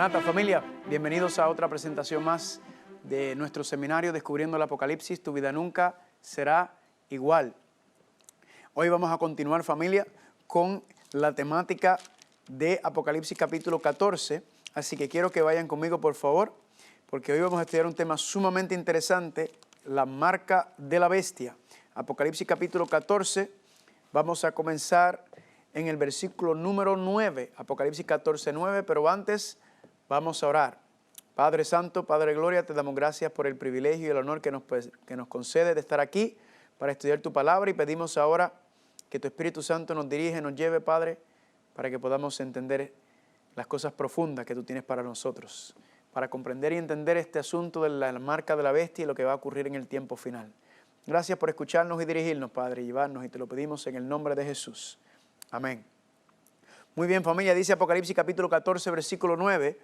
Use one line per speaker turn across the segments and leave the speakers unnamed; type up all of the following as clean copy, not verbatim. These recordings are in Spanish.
Maranata, familia, bienvenidos a otra presentación más de nuestro seminario Descubriendo el Apocalipsis, tu vida nunca será igual. Hoy vamos a continuar, familia, con la temática de Apocalipsis capítulo 14, así que quiero que vayan conmigo, por favor, porque hoy vamos a estudiar un tema sumamente interesante, la marca de la bestia. Apocalipsis capítulo 14, vamos a comenzar en el versículo número 9, Apocalipsis 14, 9, pero antes vamos a orar. Padre Santo, Padre Gloria, te damos gracias por el privilegio y el honor que nos concede de estar aquí para estudiar tu palabra, y pedimos ahora que tu Espíritu Santo nos dirige, nos lleve, Padre, para que podamos entender las cosas profundas que tú tienes para nosotros, para comprender y entender este asunto de la marca de la bestia y lo que va a ocurrir en el tiempo final. Gracias por escucharnos y dirigirnos, Padre, y llevarnos, y te lo pedimos en el nombre de Jesús. Amén. Muy bien, familia, dice Apocalipsis capítulo 14, versículo 9.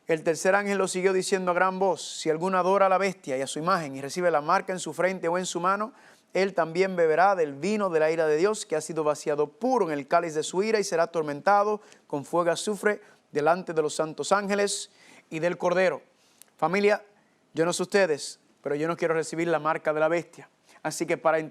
El tercer ángel lo siguió diciendo a gran voz: si alguno adora a la bestia y a su imagen y recibe la marca en su frente o en su mano, él también beberá del vino de la ira de Dios, que ha sido vaciado puro en el cáliz de su ira, y será atormentado con fuego y azufre delante de los santos ángeles y del Cordero. Familia, yo no sé ustedes, pero yo no quiero recibir la marca de la bestia. Así que para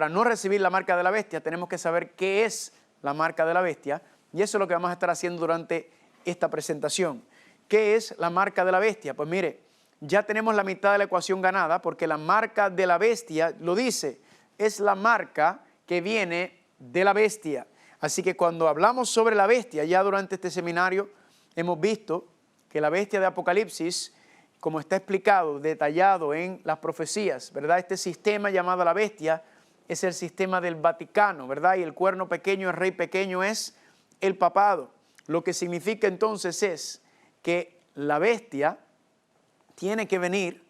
no recibir la marca de la bestia, tenemos que saber qué es la marca de la bestia, y eso es lo que vamos a estar haciendo durante esta presentación. ¿Qué es la marca de la bestia? Pues mire, ya tenemos la mitad de la ecuación ganada, porque la marca de la bestia, lo dice, es la marca que viene de la bestia. Así que cuando hablamos sobre la bestia, ya durante este seminario hemos visto que la bestia de Apocalipsis, como está explicado, detallado en las profecías, ¿verdad? Este sistema llamado la bestia es el sistema del Vaticano, ¿verdad? Y el cuerno pequeño, el rey pequeño, es el papado. Lo que significa entonces es que la bestia tiene que venir,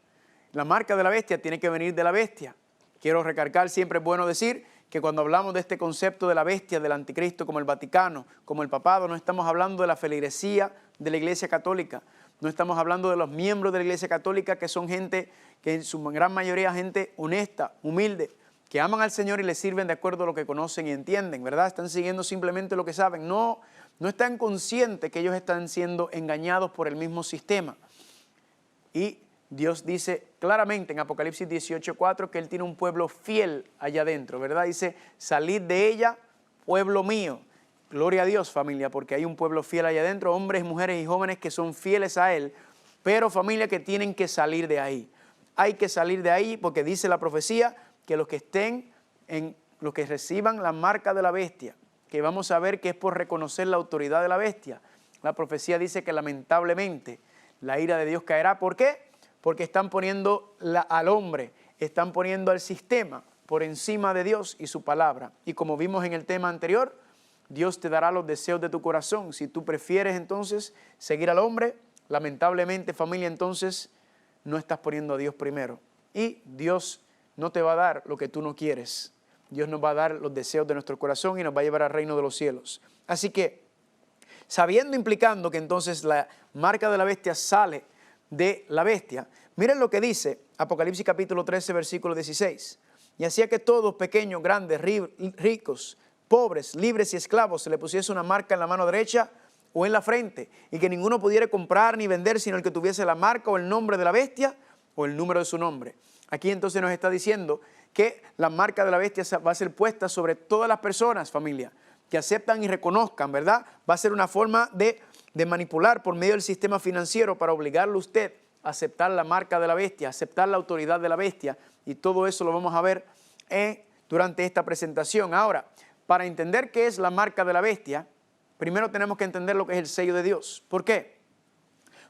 la marca de la bestia tiene que venir de la bestia. Quiero recalcar, siempre es bueno decir que cuando hablamos de este concepto de la bestia, del anticristo, como el Vaticano, como el papado, no estamos hablando de la feligresía de la Iglesia Católica, no estamos hablando de los miembros de la Iglesia Católica, que son gente, que en su gran mayoría gente honesta, humilde, que aman al Señor y le sirven de acuerdo a lo que conocen y entienden, ¿verdad? Están siguiendo simplemente lo que saben, no están conscientes que ellos están siendo engañados por el mismo sistema. Y Dios dice claramente en Apocalipsis 18:4 que Él tiene un pueblo fiel allá adentro, ¿verdad? Dice, salid de ella, pueblo mío. Gloria a Dios, familia, porque hay un pueblo fiel allá adentro, hombres, mujeres y jóvenes que son fieles a Él, pero familia, que tienen que salir de ahí. Hay que salir de ahí porque dice la profecía que los que reciban la marca de la bestia, que vamos a ver que es por reconocer la autoridad de la bestia. La profecía dice que lamentablemente la ira de Dios caerá. ¿Por qué? Porque están poniendo al hombre, están poniendo al sistema por encima de Dios y su palabra. Y como vimos en el tema anterior, Dios te dará los deseos de tu corazón. Si tú prefieres entonces seguir al hombre, lamentablemente, familia, entonces no estás poniendo a Dios primero. Y Dios no te va a dar lo que tú no quieres. Dios nos va a dar los deseos de nuestro corazón y nos va a llevar al reino de los cielos. Así que, implicando que entonces la marca de la bestia sale de la bestia, miren lo que dice Apocalipsis capítulo 13, versículo 16. Y hacía que todos, pequeños, grandes, ricos, pobres, libres y esclavos, se le pusiese una marca en la mano derecha o en la frente, y que ninguno pudiera comprar ni vender sino el que tuviese la marca o el nombre de la bestia o el número de su nombre. Aquí entonces nos está diciendo que la marca de la bestia va a ser puesta sobre todas las personas, familia, que aceptan y reconozcan, ¿verdad? Va a ser una forma de manipular por medio del sistema financiero para obligarle a usted a aceptar la marca de la bestia, aceptar la autoridad de la bestia, y todo eso lo vamos a ver durante esta presentación. Ahora, para entender qué es la marca de la bestia, primero tenemos que entender lo que es el sello de Dios. ¿Por qué?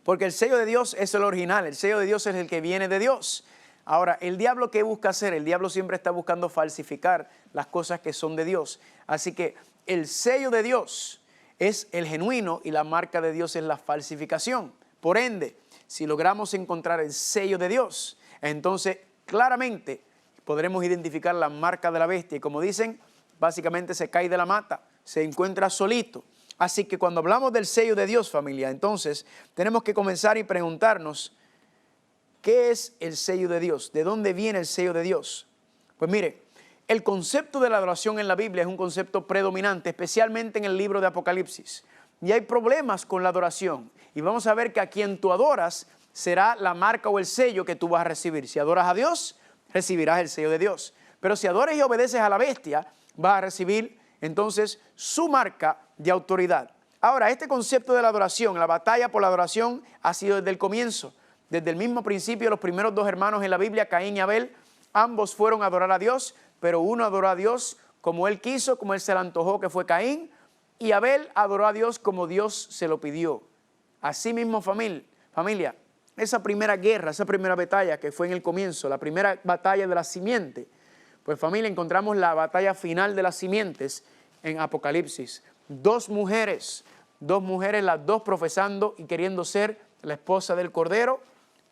Porque el sello de Dios es el original, el sello de Dios es el que viene de Dios. Ahora, el diablo, ¿qué busca hacer? El diablo siempre está buscando falsificar las cosas que son de Dios. Así que el sello de Dios es el genuino y la marca de Dios es la falsificación. Por ende, si logramos encontrar el sello de Dios, entonces claramente podremos identificar la marca de la bestia. Y como dicen, básicamente se cae de la mata, se encuentra solito. Así que cuando hablamos del sello de Dios, familia, entonces tenemos que comenzar y preguntarnos, ¿qué es el sello de Dios? ¿De dónde viene el sello de Dios? Pues mire, el concepto de la adoración en la Biblia es un concepto predominante, especialmente en el libro de Apocalipsis. Y hay problemas con la adoración. Y vamos a ver que a quien tú adoras será la marca o el sello que tú vas a recibir. Si adoras a Dios, recibirás el sello de Dios. Pero si adoras y obedeces a la bestia, vas a recibir entonces su marca de autoridad. Ahora, este concepto de la adoración, la batalla por la adoración, ha sido desde el comienzo. Desde el mismo principio, los primeros dos hermanos en la Biblia, Caín y Abel, ambos fueron a adorar a Dios, pero uno adoró a Dios como él quiso, como él se le antojó, que fue Caín, y Abel adoró a Dios como Dios se lo pidió. Así mismo, familia, esa primera guerra, esa primera batalla que fue en el comienzo, la primera batalla de la simiente, pues familia, encontramos la batalla final de las simientes en Apocalipsis. Dos mujeres, las dos profesando y queriendo ser la esposa del Cordero,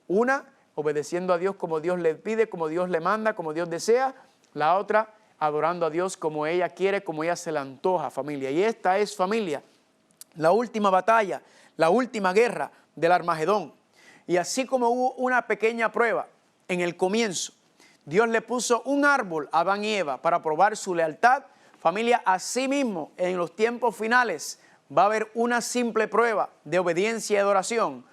una obedeciendo a Dios como Dios le pide, como Dios le manda, como Dios desea, la otra adorando a Dios como ella quiere, como ella se le antoja, familia. Y esta es, familia, la última batalla, la última guerra del Armagedón. Y así como hubo una pequeña prueba en el comienzo, Dios le puso un árbol a Adán y Eva para probar su lealtad. Familia, así mismo en los tiempos finales va a haber una simple prueba de obediencia y adoración.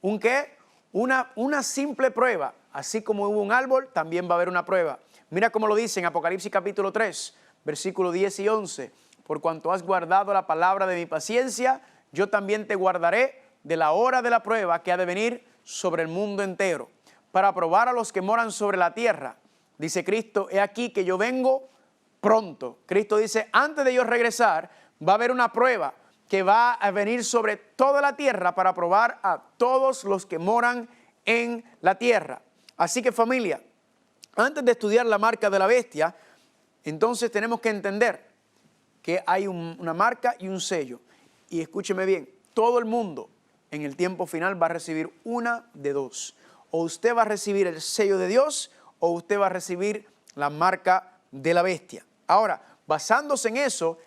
¿Un qué? Una simple prueba. Así como hubo un árbol, también va a haber una prueba. Mira cómo lo dice en Apocalipsis capítulo 3, versículos 10 y 11. Por cuanto has guardado la palabra de mi paciencia, yo también te guardaré de la hora de la prueba que ha de venir sobre el mundo entero, para probar a los que moran sobre la tierra. Dice Cristo, he aquí que yo vengo pronto. Cristo dice, antes de yo regresar, va a haber una prueba que va a venir sobre toda la tierra para probar a todos los que moran en la tierra. Así que, familia, antes de estudiar la marca de la bestia, entonces tenemos que entender que hay una marca y un sello. Y escúcheme bien, todo el mundo en el tiempo final va a recibir una de dos. O usted va a recibir el sello de Dios o usted va a recibir la marca de la bestia. Ahora, basándose en eso,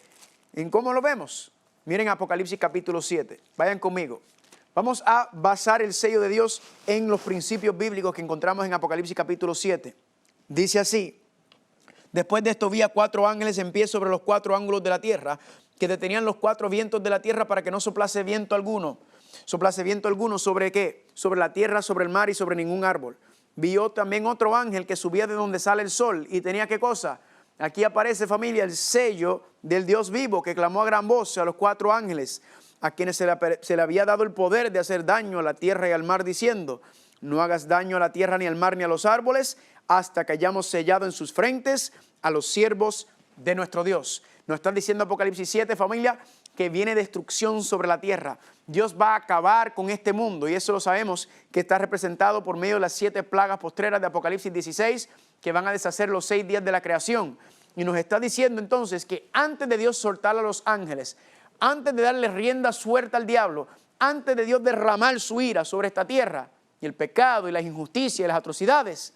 ¿en cómo lo vemos? Miren Apocalipsis capítulo 7, vayan conmigo. Vamos a basar el sello de Dios en los principios bíblicos que encontramos en Apocalipsis capítulo 7. Dice así, después de esto vi a 4 ángeles en pie sobre los 4 ángulos de la tierra, que detenían los 4 vientos de la tierra para que no soplase viento alguno. ¿Soplase viento alguno sobre qué? Sobre la tierra, sobre el mar y sobre ningún árbol. Vio también otro ángel que subía de donde sale el sol y tenía ¿qué cosa? Aquí aparece, familia, el sello del Dios vivo que clamó a gran voz a los 4 ángeles, a quienes se le había dado el poder de hacer daño a la tierra y al mar, diciendo, no hagas daño a la tierra ni al mar ni a los árboles, hasta que hayamos sellado en sus frentes a los siervos de nuestro Dios. Nos está diciendo Apocalipsis 7, familia, que viene destrucción sobre la tierra. Dios va a acabar con este mundo y eso lo sabemos que está representado por medio de las 7 plagas postreras de Apocalipsis 16 que van a deshacer los 6 días de la creación. Y nos está diciendo entonces que antes de Dios soltar a los ángeles, antes de darle rienda suelta al diablo, antes de Dios derramar su ira sobre esta tierra y el pecado y las injusticias y las atrocidades,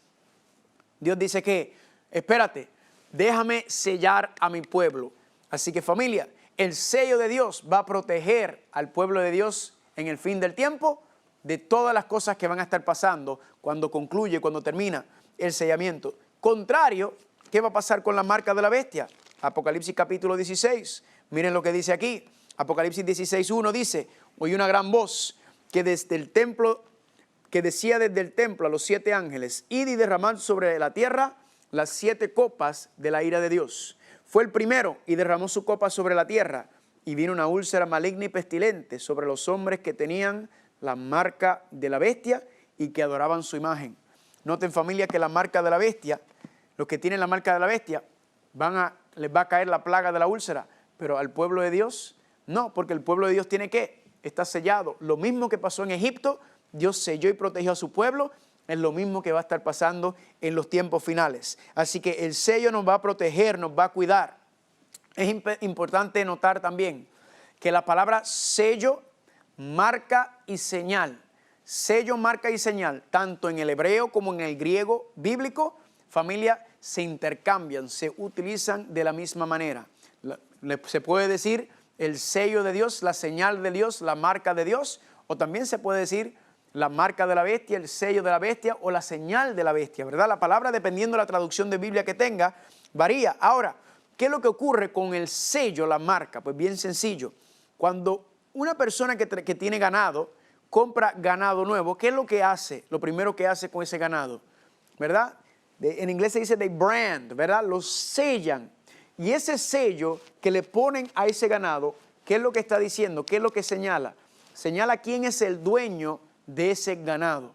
Dios dice que, espérate, déjame sellar a mi pueblo. Así que familia, el sello de Dios va a proteger al pueblo de Dios en el fin del tiempo de todas las cosas que van a estar pasando cuando concluye, cuando termina el sellamiento. Contrario, ¿qué va a pasar con la marca de la bestia? Apocalipsis capítulo 16. Miren lo que dice aquí. Apocalipsis 16:1 dice, oí una gran voz que desde el templo, que decía desde el templo a los 7 ángeles, id y derramad sobre la tierra las 7 copas de la ira de Dios. Fue el primero y derramó su copa sobre la tierra, y vino una úlcera maligna y pestilente sobre los hombres que tenían la marca de la bestia y que adoraban su imagen. Noten, familia, que la marca de la bestia, los que tienen la marca de la bestia, les va a caer la plaga de la úlcera, pero al pueblo de Dios no, porque el pueblo de Dios tiene ¿qué? Está sellado. Lo mismo que pasó en Egipto, Dios selló y protegió a su pueblo, es lo mismo que va a estar pasando en los tiempos finales. Así que el sello nos va a proteger, nos va a cuidar. Es importante notar también que la palabra sello, marca y señal, sello, marca y señal, tanto en el hebreo como en el griego bíblico, familia, se intercambian, se utilizan de la misma manera. Se puede decir el sello de Dios, la señal de Dios, la marca de Dios, o también se puede decir la marca de la bestia, el sello de la bestia o la señal de la bestia, ¿verdad? La palabra, dependiendo de la traducción de Biblia que tenga, varía. Ahora, ¿qué es lo que ocurre con el sello, la marca? Pues bien sencillo. Cuando una persona que tiene ganado compra ganado nuevo, ¿qué es lo que hace? Lo primero que hace con ese ganado, ¿verdad? En inglés se dice they brand, ¿verdad? Lo sellan. Y ese sello que le ponen a ese ganado, ¿qué es lo que está diciendo? ¿Qué es lo que señala? Señala quién es el dueño de ese ganado.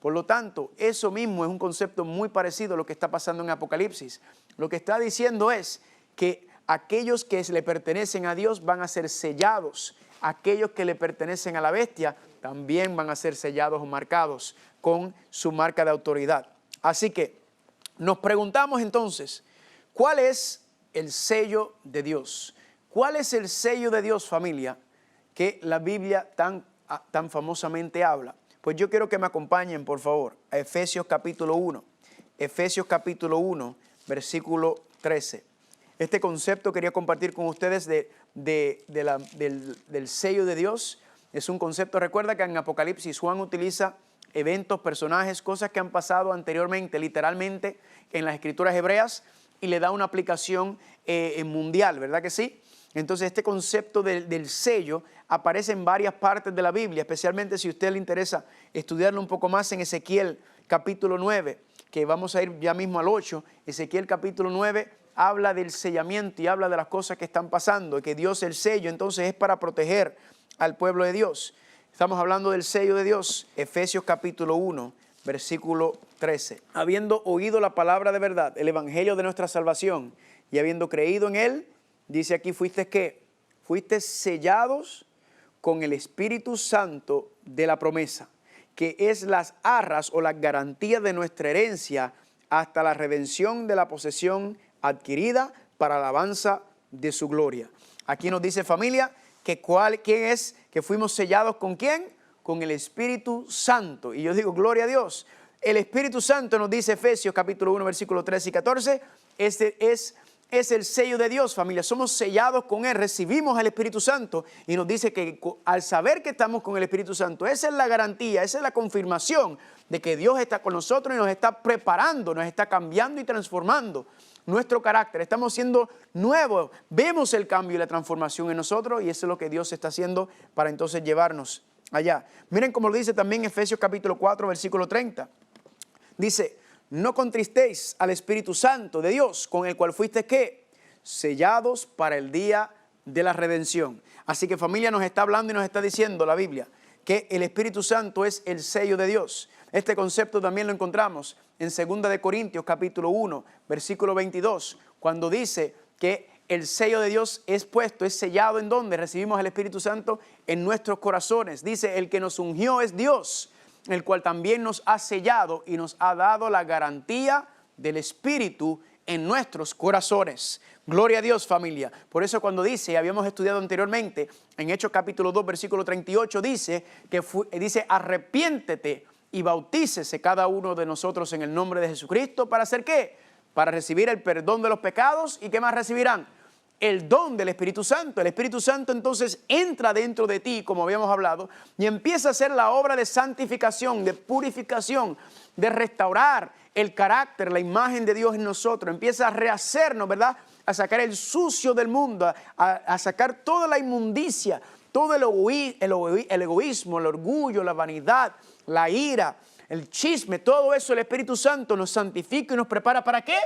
Por lo tanto, eso mismo es un concepto muy parecido a lo que está pasando en Apocalipsis. Lo que está diciendo es que aquellos que le pertenecen a Dios van a ser sellados. Aquellos que le pertenecen a la bestia también van a ser sellados o marcados con su marca de autoridad. Así que nos preguntamos entonces, ¿cuál es el sello de Dios? ¿Cuál es el sello de Dios, familia, que la Biblia tan famosamente habla? Pues yo quiero que me acompañen, por favor, a Efesios capítulo 1. Efesios capítulo 1, versículo 13. Este concepto quería compartir con ustedes del sello de Dios. Es un concepto, recuerda que en Apocalipsis Juan utiliza eventos, personajes, cosas que han pasado anteriormente, literalmente, en las escrituras hebreas, y le da una aplicación mundial, ¿verdad que sí? Entonces este concepto del sello aparece en varias partes de la Biblia, especialmente si a usted le interesa estudiarlo un poco más en Ezequiel capítulo 9, que vamos a ir ya mismo al 8. Ezequiel capítulo 9 habla del sellamiento y habla de las cosas que están pasando, que Dios el sello entonces es para proteger al pueblo de Dios. Estamos hablando del sello de Dios. Efesios capítulo 1, versículo 13. Habiendo oído la palabra de verdad, el evangelio de nuestra salvación, y habiendo creído en él, dice aquí, ¿fuiste qué? Fuiste sellados con el Espíritu Santo de la promesa, que es las arras o las garantías de nuestra herencia hasta la redención de la posesión adquirida para alabanza de su gloria. Aquí nos dice, familia, que ¿quién es? Que fuimos sellados ¿con quién? Con el Espíritu Santo. Y yo digo, gloria a Dios. El Espíritu Santo, nos dice Efesios capítulo 1, versículos 13 y 14, es el sello de Dios, familia. Somos sellados con Él, recibimos al Espíritu Santo y nos dice que al saber que estamos con el Espíritu Santo, esa es la garantía, esa es la confirmación de que Dios está con nosotros y nos está preparando, nos está cambiando y transformando nuestro carácter. Estamos siendo nuevos, vemos el cambio y la transformación en nosotros y eso es lo que Dios está haciendo para entonces llevarnos allá. Miren cómo lo dice también Efesios capítulo 4, versículo 30. Dice, no contristéis al Espíritu Santo de Dios, con el cual fuiste ¿qué? Sellados para el día de la redención. Así que familia, nos está hablando y nos está diciendo la Biblia que el Espíritu Santo es el sello de Dios. Este concepto también lo encontramos en 2 de Corintios capítulo 1, versículo 22, cuando dice que el sello de Dios es puesto, es sellado en donde recibimos el Espíritu Santo en nuestros corazones. Dice, el que nos ungió es Dios, el cual también nos ha sellado y nos ha dado la garantía del Espíritu en nuestros corazones. Gloria a Dios, familia. Por eso cuando dice, habíamos estudiado anteriormente, en Hechos capítulo 2, versículo 38, dice, arrepiéntete y bautícese cada uno de nosotros en el nombre de Jesucristo. ¿Para hacer qué? Para recibir el perdón de los pecados. ¿Y qué más recibirán? El don del Espíritu Santo. El Espíritu Santo entonces entra dentro de ti, como habíamos hablado, y empieza a hacer la obra de santificación, de purificación, de restaurar el carácter, la imagen de Dios en nosotros. Empieza a rehacernos, ¿verdad? A sacar el sucio del mundo, a sacar toda la inmundicia, todo el egoísmo, el orgullo, la vanidad, la ira, el chisme, todo eso el Espíritu Santo nos santifica y nos prepara. ¿Para qué?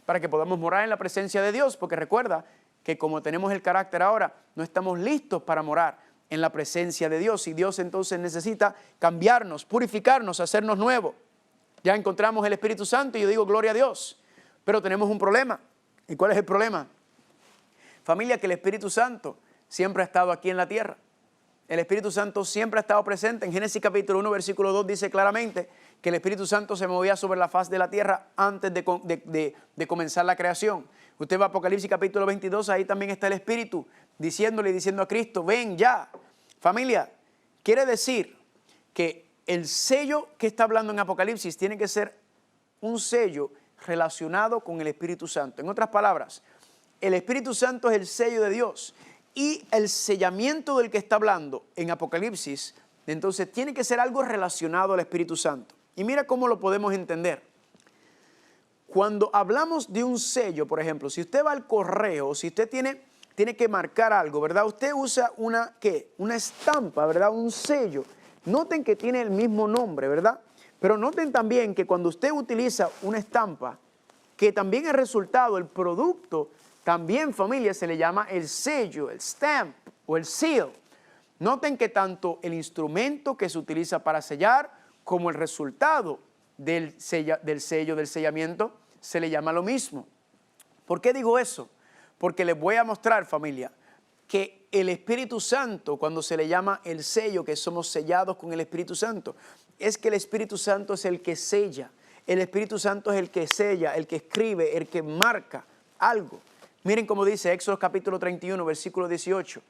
Para que podamos morar en la presencia de Dios, porque recuerda que como tenemos el carácter ahora, no estamos listos para morar en la presencia de Dios. Y Dios entonces necesita cambiarnos, purificarnos, hacernos nuevos. Ya encontramos el Espíritu Santo y yo digo, gloria a Dios. Pero tenemos un problema. ¿Y cuál es el problema? Familia, que el Espíritu Santo siempre ha estado aquí en la tierra. El Espíritu Santo siempre ha estado presente. En Génesis capítulo 1, versículo 2 dice claramente que el Espíritu Santo se movía sobre la faz de la tierra antes de comenzar la creación. Usted va a Apocalipsis capítulo 22, ahí también está el Espíritu diciendo a Cristo, ven ya. Familia, quiere decir que el sello que está hablando en Apocalipsis tiene que ser un sello relacionado con el Espíritu Santo. En otras palabras, el Espíritu Santo es el sello de Dios y el sellamiento del que está hablando en Apocalipsis, entonces tiene que ser algo relacionado al Espíritu Santo. Y mira cómo lo podemos entender. Cuando hablamos de un sello, por ejemplo, si usted va al correo, si usted tiene que marcar algo, ¿verdad? Usted usa una estampa, ¿verdad? Un sello Noten que tiene el mismo nombre, ¿verdad? Pero noten también que cuando usted utiliza una estampa, que también es resultado, el producto, también, familia, se le llama el sello, el stamp o el seal. Noten que tanto el instrumento que se utiliza para sellar como el resultado del sello, del sellamiento, se le llama lo mismo. ¿Por qué digo eso? Porque les voy a mostrar, familia, que el Espíritu Santo, cuando se le llama el sello, que somos sellados con el Espíritu Santo, es que el Espíritu Santo es el que sella. El Espíritu Santo es el que sella, el que escribe, el que marca algo. Miren cómo dice Éxodo capítulo 31, versículo 18.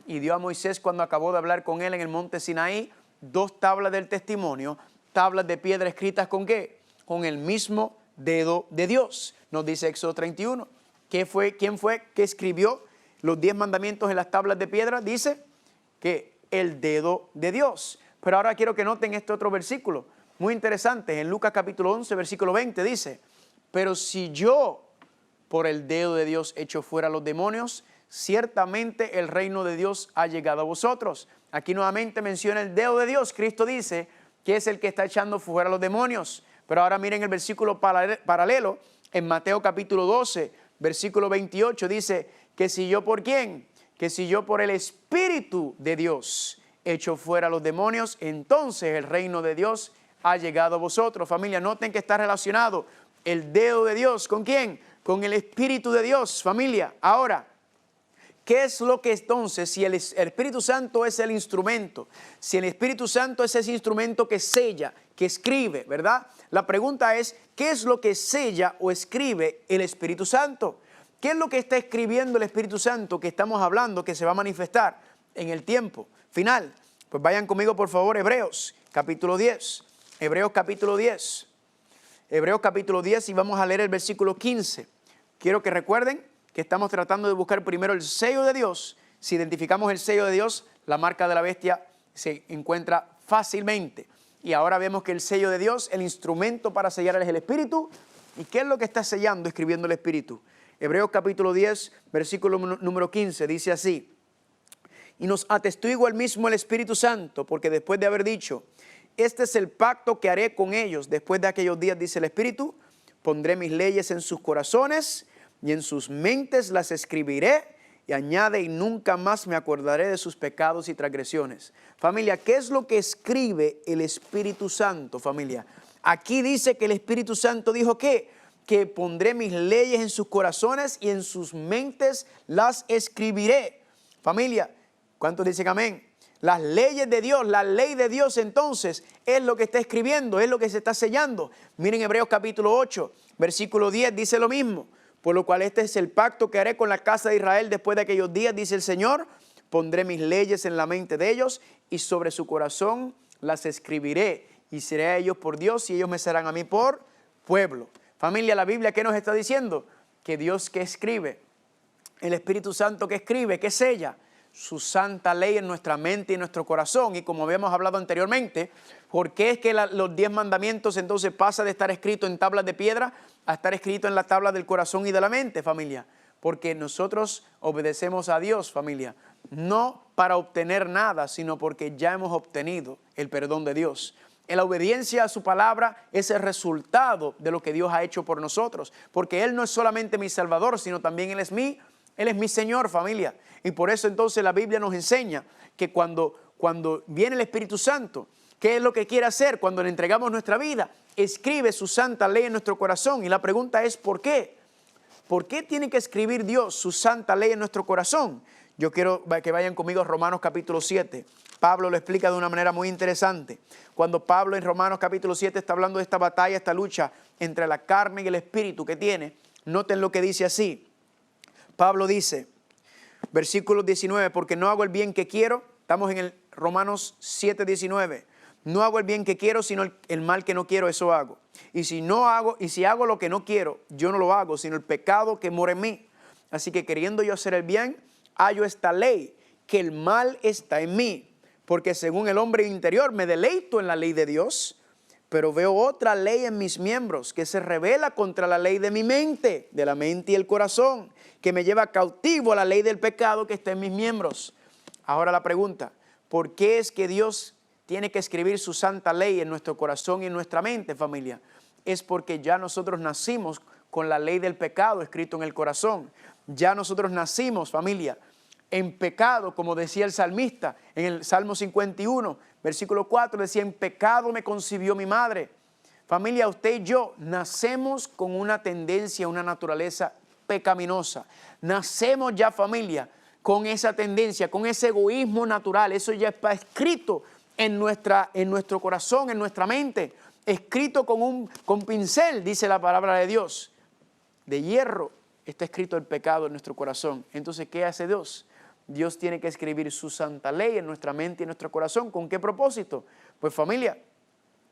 Y dio a Moisés, cuando acabó de hablar con él en el monte Sinaí, 2 tablas del testimonio, tablas de piedra escritas ¿con qué? Con el mismo dedo de Dios. Nos dice Éxodo 31. ¿Quién fue que escribió los 10 mandamientos en las tablas de piedra? Dice que el dedo de Dios. Pero ahora quiero que noten este otro versículo, muy interesante. En Lucas capítulo 11, versículo 20 dice, pero si yo por el dedo de Dios echo fuera a los demonios, ciertamente el reino de Dios ha llegado a vosotros. Aquí nuevamente menciona el dedo de Dios. Cristo dice que es el que está echando fuera a los demonios. Pero ahora miren el versículo paralelo en Mateo capítulo 12, versículo 28. Dice que si yo por quién, que si yo por el Espíritu de Dios echo fuera a los demonios, entonces el reino de Dios ha llegado a vosotros. Familia, noten que está relacionado el dedo de Dios. ¿Con quién? Con el Espíritu de Dios, familia. Ahora, ¿qué es lo que entonces, si el Espíritu Santo es el instrumento, si el Espíritu Santo es ese instrumento que sella, que escribe, ¿verdad? La pregunta es, ¿qué es lo que sella o escribe el Espíritu Santo? ¿Qué es lo que está escribiendo el Espíritu Santo que estamos hablando, que se va a manifestar en el tiempo final? Pues vayan conmigo, por favor, Hebreos capítulo 10. Hebreos capítulo 10. Hebreos capítulo 10 y vamos a leer el versículo 15. Quiero que recuerden que estamos tratando de buscar primero el sello de Dios. Si identificamos el sello de Dios, la marca de la bestia se encuentra fácilmente. Y ahora vemos que el sello de Dios, el instrumento para sellar es el Espíritu. ¿Y qué es lo que está sellando, escribiendo el Espíritu? Hebreos capítulo 10, versículo número 15, dice así. Y nos atestigua el mismo el Espíritu Santo, porque después de haber dicho, este es el pacto que haré con ellos después de aquellos días, dice el Espíritu, pondré mis leyes en sus corazones y en sus mentes las escribiré, y añade, y nunca más me acordaré de sus pecados y transgresiones. Familia, ¿qué es lo que escribe el Espíritu Santo, familia? Aquí dice que el Espíritu Santo dijo ¿qué? Que pondré mis leyes en sus corazones y en sus mentes las escribiré. Familia, ¿cuántos dicen amén? Las leyes de Dios, la ley de Dios entonces es lo que está escribiendo, es lo que se está sellando. Miren Hebreos capítulo 8, versículo 10, dice lo mismo. Por lo cual este es el pacto que haré con la casa de Israel después de aquellos días, dice el Señor. Pondré mis leyes en la mente de ellos y sobre su corazón las escribiré. Y seré a ellos por Dios y ellos me serán a mí por pueblo. Familia, la Biblia, ¿qué nos está diciendo? Que Dios que escribe, el Espíritu Santo que escribe, que sella su santa ley en nuestra mente y en nuestro corazón. Y como habíamos hablado anteriormente, ¿por qué es que los 10 mandamientos entonces pasa de estar escrito en tablas de piedra a estar escrito en la tabla del corazón y de la mente, familia? Porque nosotros obedecemos a Dios, familia, no para obtener nada, sino porque ya hemos obtenido el perdón de Dios. En la obediencia a su palabra es el resultado de lo que Dios ha hecho por nosotros, porque Él no es solamente mi Salvador, sino también Él es mi Señor, familia. Y por eso entonces la Biblia nos enseña que cuando viene el Espíritu Santo, ¿qué es lo que quiere hacer cuando le entregamos nuestra vida? Escribe su santa ley en nuestro corazón. Y la pregunta es ¿por qué? ¿Por qué tiene que escribir Dios su santa ley en nuestro corazón? Yo quiero que vayan conmigo a Romanos capítulo 7. Pablo lo explica de una manera muy interesante. Cuando Pablo en Romanos capítulo 7 está hablando de esta batalla, esta lucha entre la carne y el espíritu que tiene, noten lo que dice así. Pablo dice, versículo 19, porque no hago el bien que quiero, estamos en el Romanos 7, 19. No hago el bien que quiero, sino el mal que no quiero, eso hago. Y si hago lo que no quiero, yo no lo hago, sino el pecado que mora en mí. Así que queriendo yo hacer el bien, hallo esta ley, que el mal está en mí. Porque según el hombre interior me deleito en la ley de Dios, pero veo otra ley en mis miembros que se revela contra la ley de mi mente, de la mente y el corazón, que me lleva cautivo a la ley del pecado que está en mis miembros. Ahora la pregunta, ¿por qué es que Dios tiene que escribir su santa ley en nuestro corazón y en nuestra mente, familia, es porque ya nosotros nacimos con la ley del pecado escrito en el corazón. Ya nosotros nacimos, familia, en pecado, como decía el salmista en el Salmo 51, versículo 4, decía, en pecado me concibió mi madre. Familia, usted y yo nacemos con una tendencia, una naturaleza pecaminosa. Nacemos ya, familia, con esa tendencia, con ese egoísmo natural. Eso ya está escrito en nuestro corazón, en nuestra mente. Escrito con pincel, dice la palabra de Dios. De hierro está escrito el pecado en nuestro corazón. Entonces, ¿qué hace Dios? Dios tiene que escribir su santa ley en nuestra mente y en nuestro corazón. ¿Con qué propósito? Pues familia,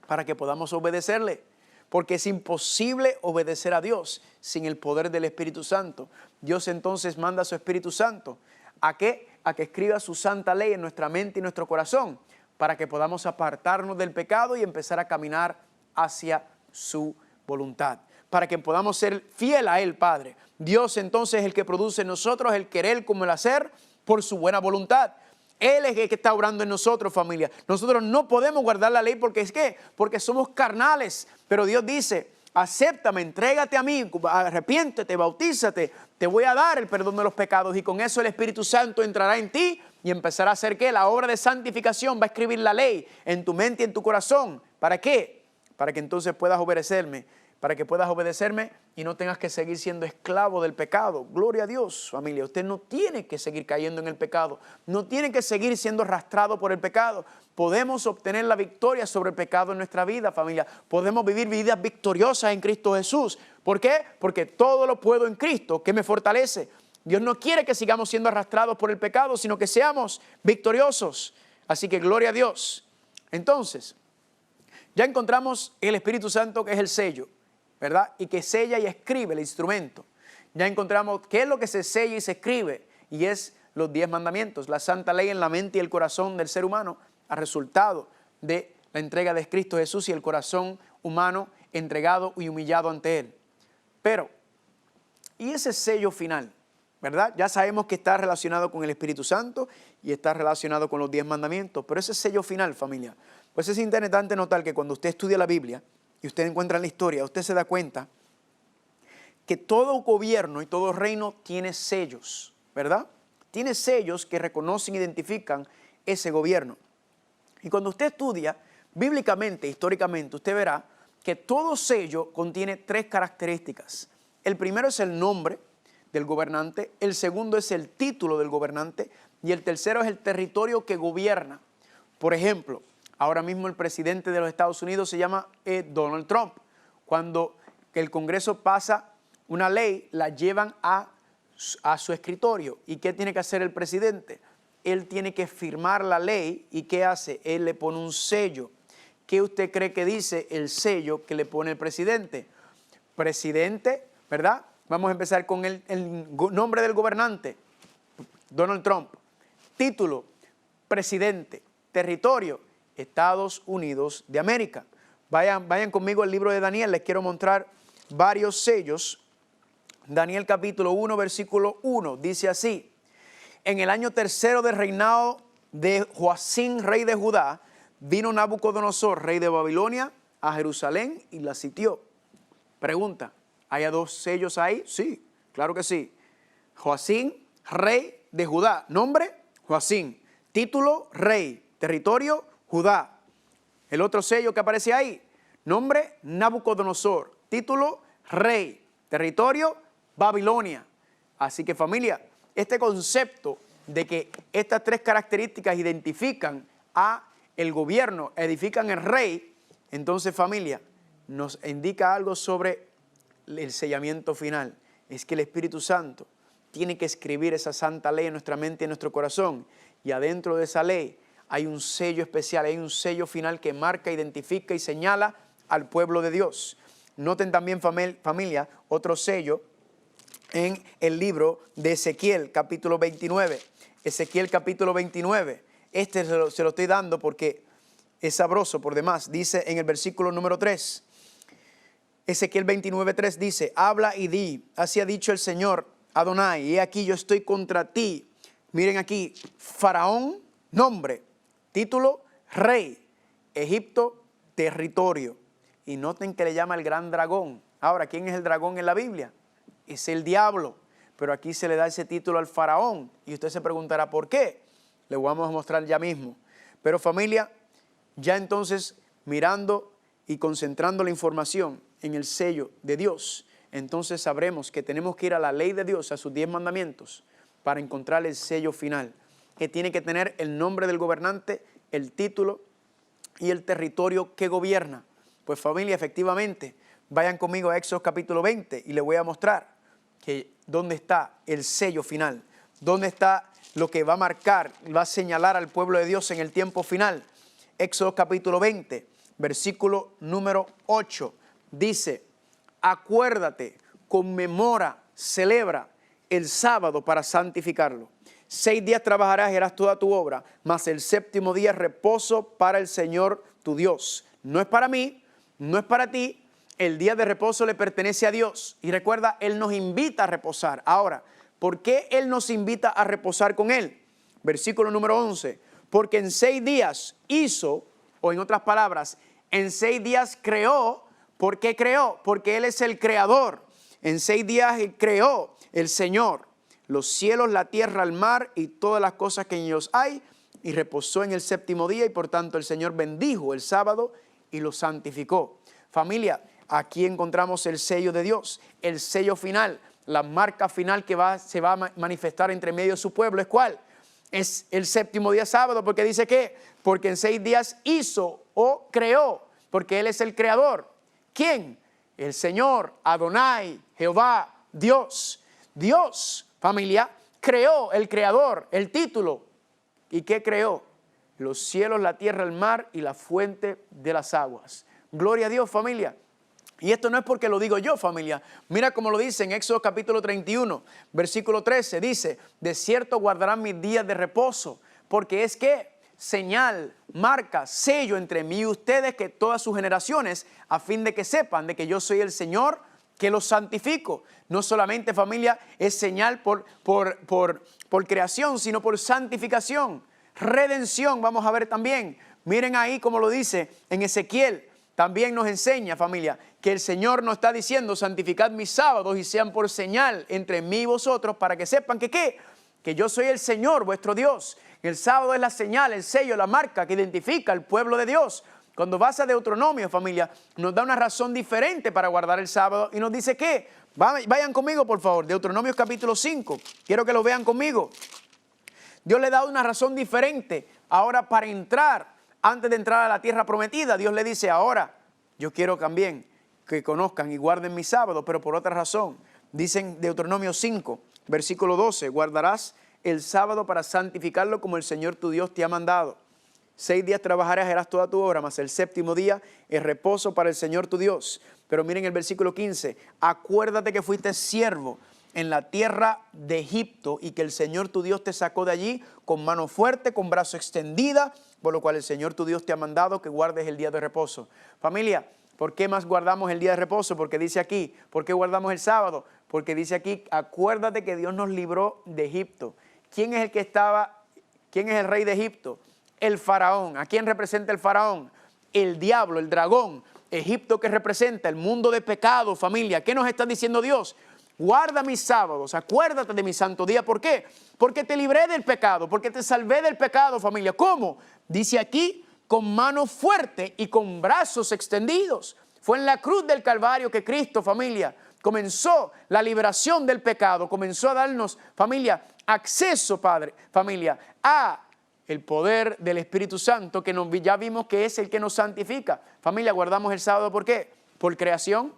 para que podamos obedecerle. Porque es imposible obedecer a Dios sin el poder del Espíritu Santo. Dios entonces manda a su Espíritu Santo. ¿A qué? A que escriba su santa ley en nuestra mente y nuestro corazón, para que podamos apartarnos del pecado y empezar a caminar hacia su voluntad. Para que podamos ser fiel a Él, Padre. Dios entonces es el que produce en nosotros el querer como el hacer por su buena voluntad. Él es el que está obrando en nosotros, familia. Nosotros no podemos guardar la ley porque es que, porque somos carnales. Pero Dios dice, acéptame, entrégate a mí, arrepiéntete, bautízate, te voy a dar el perdón de los pecados y con eso el Espíritu Santo entrará en ti y empezará a hacer que la obra de santificación va a escribir la ley en tu mente y en tu corazón. ¿Para qué? Para que entonces puedas obedecerme. Para que puedas obedecerme y no tengas que seguir siendo esclavo del pecado. Gloria a Dios, familia. Usted no tiene que seguir cayendo en el pecado. No tiene que seguir siendo arrastrado por el pecado. Podemos obtener la victoria sobre el pecado en nuestra vida, familia. Podemos vivir vidas victoriosas en Cristo Jesús. ¿Por qué? Porque todo lo puedo en Cristo, que me fortalece. Dios no quiere que sigamos siendo arrastrados por el pecado, sino que seamos victoriosos. Así que gloria a Dios. Entonces, ya encontramos el Espíritu Santo, que es el sello, ¿verdad? Y que sella y escribe el instrumento. Ya encontramos qué es lo que se sella y se escribe, y es los 10 mandamientos, la santa ley en la mente y el corazón del ser humano, a resultado de la entrega de Cristo Jesús y el corazón humano entregado y humillado ante Él. Pero, ¿y ese sello final? ¿Verdad? Ya sabemos que está relacionado con el Espíritu Santo y está relacionado con los 10 mandamientos, pero ese sello final, familia, pues es interesante notar que cuando usted estudia la Biblia y usted encuentra en la historia, usted se da cuenta que todo gobierno y todo reino tiene sellos, ¿verdad? Tiene sellos que reconocen e identifican ese gobierno. Y cuando usted estudia bíblicamente, históricamente, usted verá que todo sello contiene 3 características. El primero es el nombre del gobernante, el segundo es el título del gobernante y el tercero es el territorio que gobierna. Por ejemplo, ahora mismo el presidente de los Estados Unidos se llama Donald Trump. Cuando el Congreso pasa una ley, la llevan a su escritorio. ¿Y qué tiene que hacer el presidente? Él tiene que firmar la ley. ¿Y qué hace? Él le pone un sello. ¿Qué usted cree que dice el sello que le pone el presidente? Presidente, ¿verdad? Vamos a empezar con el nombre del gobernante, Donald Trump. Título, presidente. Territorio, Estados Unidos de América. Vayan conmigo al libro de Daniel, les quiero mostrar varios sellos. Daniel capítulo 1, versículo 1, dice así: en el año tercero del reinado de Joacim, rey de Judá, vino Nabucodonosor, rey de Babilonia, a Jerusalén y la sitió. Pregunta, ¿hay 2 sellos ahí? Sí, claro que sí. Joacim, rey de Judá. Nombre, Joacim. Título, rey. Territorio, Judá. El otro sello que aparece ahí, nombre, Nabucodonosor. Título, rey. Territorio, Babilonia. Así que familia, este concepto de que estas 3 características identifican a el gobierno, edifican el rey, entonces familia, nos indica algo sobre el sellamiento final. Es que el Espíritu Santo tiene que escribir esa santa ley en nuestra mente y en nuestro corazón. Y adentro de esa ley hay un sello especial, hay un sello final que marca, identifica y señala al pueblo de Dios. Noten también, familia, otro sello en el libro de Ezequiel, capítulo 29. Ezequiel, capítulo 29. Este se lo estoy dando porque es sabroso por demás. Dice en el versículo número 3. Ezequiel 29:3 dice: habla y di, así ha dicho el Señor Adonai, y aquí yo estoy contra ti. Miren aquí, Faraón, nombre, título, rey, Egipto, territorio. Y noten que le llama el gran dragón. Ahora, ¿quién es el dragón en la Biblia? Es el diablo. Pero aquí se le da ese título al faraón. Y usted se preguntará, ¿por qué? Le vamos a mostrar ya mismo. Pero familia, ya entonces mirando y concentrando la información en el sello de Dios, entonces sabremos que tenemos que ir a la ley de Dios, a sus 10 mandamientos, para encontrar el sello final, que tiene que tener el nombre del gobernante, el título y el territorio que gobierna. Pues familia, efectivamente, vayan conmigo a Éxodo capítulo 20 y les voy a mostrar que dónde está el sello final, dónde está lo que va a marcar, va a señalar al pueblo de Dios en el tiempo final. Éxodo capítulo 20, versículo número 8, dice: acuérdate, conmemora, celebra el sábado para santificarlo. 6 días trabajarás y harás toda tu obra, mas el séptimo día es reposo para el Señor tu Dios. No es para mí, no es para ti. El día de reposo le pertenece a Dios. Y recuerda, Él nos invita a reposar. Ahora, ¿por qué Él nos invita a reposar con Él? Versículo número 11. Porque en 6 días hizo, o en otras palabras, en 6 días creó. ¿Por qué creó? Porque Él es el creador. En 6 días creó el Señor los cielos, la tierra, el mar y todas las cosas que en ellos hay. Y reposó en el séptimo día y por tanto el Señor bendijo el sábado y lo santificó. Familia, aquí encontramos el sello de Dios, el sello final, la marca final que se va a manifestar entre medio de su pueblo. ¿Es cuál? Es el séptimo día sábado, porque dice que, porque en 6 días hizo o creó, porque Él es el creador. ¿Quién? El Señor, Adonai, Jehová, Dios. Dios, familia, creó, el creador, el título. ¿Y qué creó? Los cielos, la tierra, el mar y la fuente de las aguas. Gloria a Dios, familia. Y esto no es porque lo digo yo, familia. Mira cómo lo dice en Éxodo capítulo 31, versículo 13. Dice: de cierto guardarán mis días de reposo, porque es que señal, marca, sello entre mí y ustedes, que todas sus generaciones, a fin de que sepan de que yo soy el Señor, que los santifico. No solamente, familia, es señal por creación, sino por santificación, redención. Vamos a ver también. Miren ahí cómo lo dice en Ezequiel. También nos enseña, familia, que el Señor nos está diciendo: santificad mis sábados y sean por señal entre mí y vosotros, para que sepan que ¿qué? Que yo soy el Señor, vuestro Dios. El sábado es la señal, el sello, la marca que identifica al pueblo de Dios. Cuando vas a Deuteronomio, familia, nos da una razón diferente para guardar el sábado y nos dice que, vayan conmigo por favor, Deuteronomio capítulo 5, quiero que lo vean conmigo. Dios le da una razón diferente ahora para entrar. Antes de entrar a la tierra prometida, Dios le dice: ahora yo quiero también que conozcan y guarden mi sábado, pero por otra razón. Dicen Deuteronomio 5, versículo 12: guardarás el sábado para santificarlo como el Señor tu Dios te ha mandado. 6 días trabajarás y harás toda tu obra, mas el séptimo día es reposo para el Señor tu Dios. Pero miren el versículo 15: acuérdate que fuiste siervo en la tierra de Egipto y que el Señor tu Dios te sacó de allí con mano fuerte, con brazo extendida, por lo cual el Señor tu Dios te ha mandado que guardes el día de reposo. Familia, ¿por qué más guardamos el día de reposo? Porque dice aquí. ¿Por qué guardamos el sábado? Porque dice aquí: acuérdate que Dios nos libró de Egipto. ¿Quién es el rey de Egipto? El faraón. ¿A quién representa el faraón? El diablo, el dragón. Egipto, que representa el mundo de pecado, familia. ¿Qué nos está diciendo Dios? Guarda mis sábados, acuérdate de mi santo día. ¿Por qué? Porque te libré del pecado, porque te salvé del pecado, familia. ¿Cómo? Dice aquí: con mano fuerte y con brazos extendidos. Fue en la cruz del Calvario que Cristo, familia, comenzó la liberación del pecado. Comenzó a darnos, familia, acceso, Padre, familia, a el poder del Espíritu Santo, que ya vimos que es el que nos santifica. Familia, guardamos el sábado, ¿por qué? Por creación.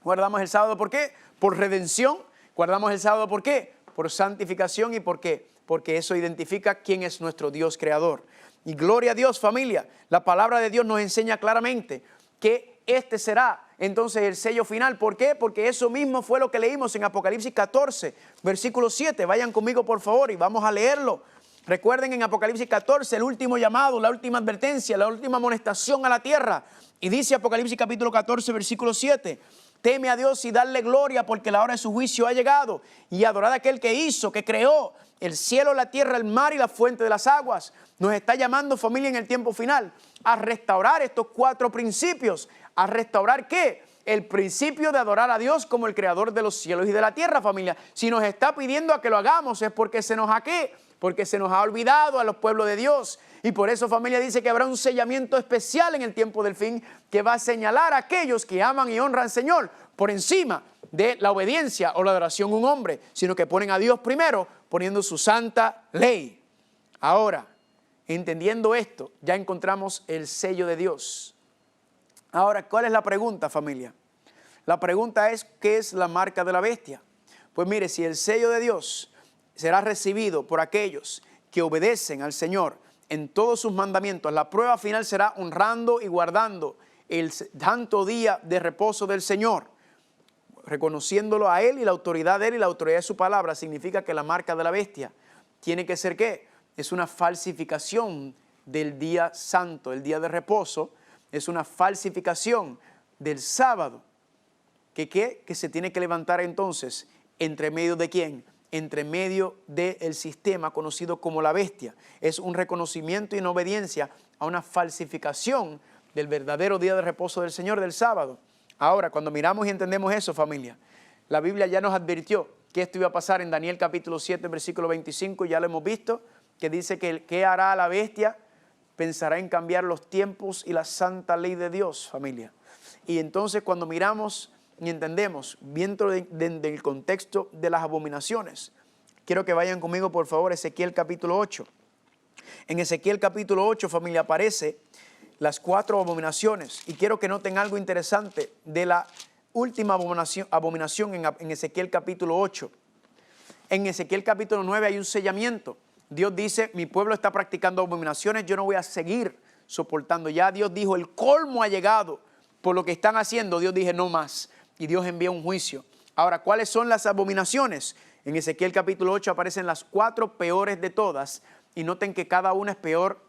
Guardamos el sábado, ¿por qué? Por redención. Guardamos el sábado, ¿por qué? Por santificación. ¿Y por qué? Porque eso identifica quién es nuestro Dios creador. Y gloria a Dios, familia. La palabra de Dios nos enseña claramente que este será entonces el sello final. ¿Por qué? Porque eso mismo fue lo que leímos en Apocalipsis 14, versículo 7. Vayan conmigo, por favor, y vamos a leerlo. Recuerden, en Apocalipsis 14, el último llamado, la última advertencia, la última amonestación a la tierra. Y dice Apocalipsis capítulo 14, versículo 7: Teme a Dios y darle gloria porque la hora de su juicio ha llegado. Y adorad a aquel que hizo, que creó el cielo, la tierra, el mar y la fuente de las aguas. Nos está llamando, familia, en el tiempo final a restaurar estos 4 principios. ¿A restaurar qué? El principio de adorar a Dios como el creador de los cielos y de la tierra, familia. Si nos está pidiendo a que lo hagamos es porque se nos ha ¿qué? Porque se nos ha olvidado a los pueblos de Dios. Y por eso, familia, dice que habrá un sellamiento especial en el tiempo del fin que va a señalar a aquellos que aman y honran al Señor por encima de la obediencia o la adoración a un hombre, sino que ponen a Dios primero, poniendo su santa ley. Ahora, entendiendo esto, ya encontramos el sello de Dios. Ahora, ¿cuál es la pregunta, familia? La pregunta es, ¿qué es la marca de la bestia? Pues mire, si el sello de Dios será recibido por aquellos que obedecen al Señor en todos sus mandamientos, la prueba final será honrando y guardando el santo día de reposo del Señor, reconociéndolo a Él y la autoridad de Él y la autoridad de su palabra. Significa que la marca de la bestia tiene que ser ¿qué? Es una falsificación del día santo, el día de reposo, es una falsificación del sábado. ¿Qué? Que se tiene que levantar entonces, ¿entre medio de quién? Entre medio del sistema conocido como la bestia. Es un reconocimiento y una obediencia a una falsificación del verdadero día de reposo del Señor, del sábado. Ahora, cuando miramos y entendemos eso, familia, la Biblia ya nos advirtió que esto iba a pasar en Daniel capítulo 7, versículo 25, ya lo hemos visto, que dice que ¿qué hará la bestia? Pensará en cambiar los tiempos y la santa ley de Dios, familia. Y entonces cuando miramos y entendemos, dentro del contexto de las abominaciones, quiero que vayan conmigo por favor, Ezequiel capítulo 8. En Ezequiel capítulo 8, familia, aparece las 4 abominaciones. Y quiero que noten algo interesante de la última abominación en Ezequiel capítulo 8. En Ezequiel capítulo 9 hay un sellamiento. Dios dice, mi pueblo está practicando abominaciones, yo no voy a seguir soportando. Ya Dios dijo, el colmo ha llegado por lo que están haciendo. Dios dice, no más. Y Dios envía un juicio. Ahora, ¿cuáles son las abominaciones? En Ezequiel capítulo 8 aparecen las 4 peores de todas. Y noten que cada una es peor,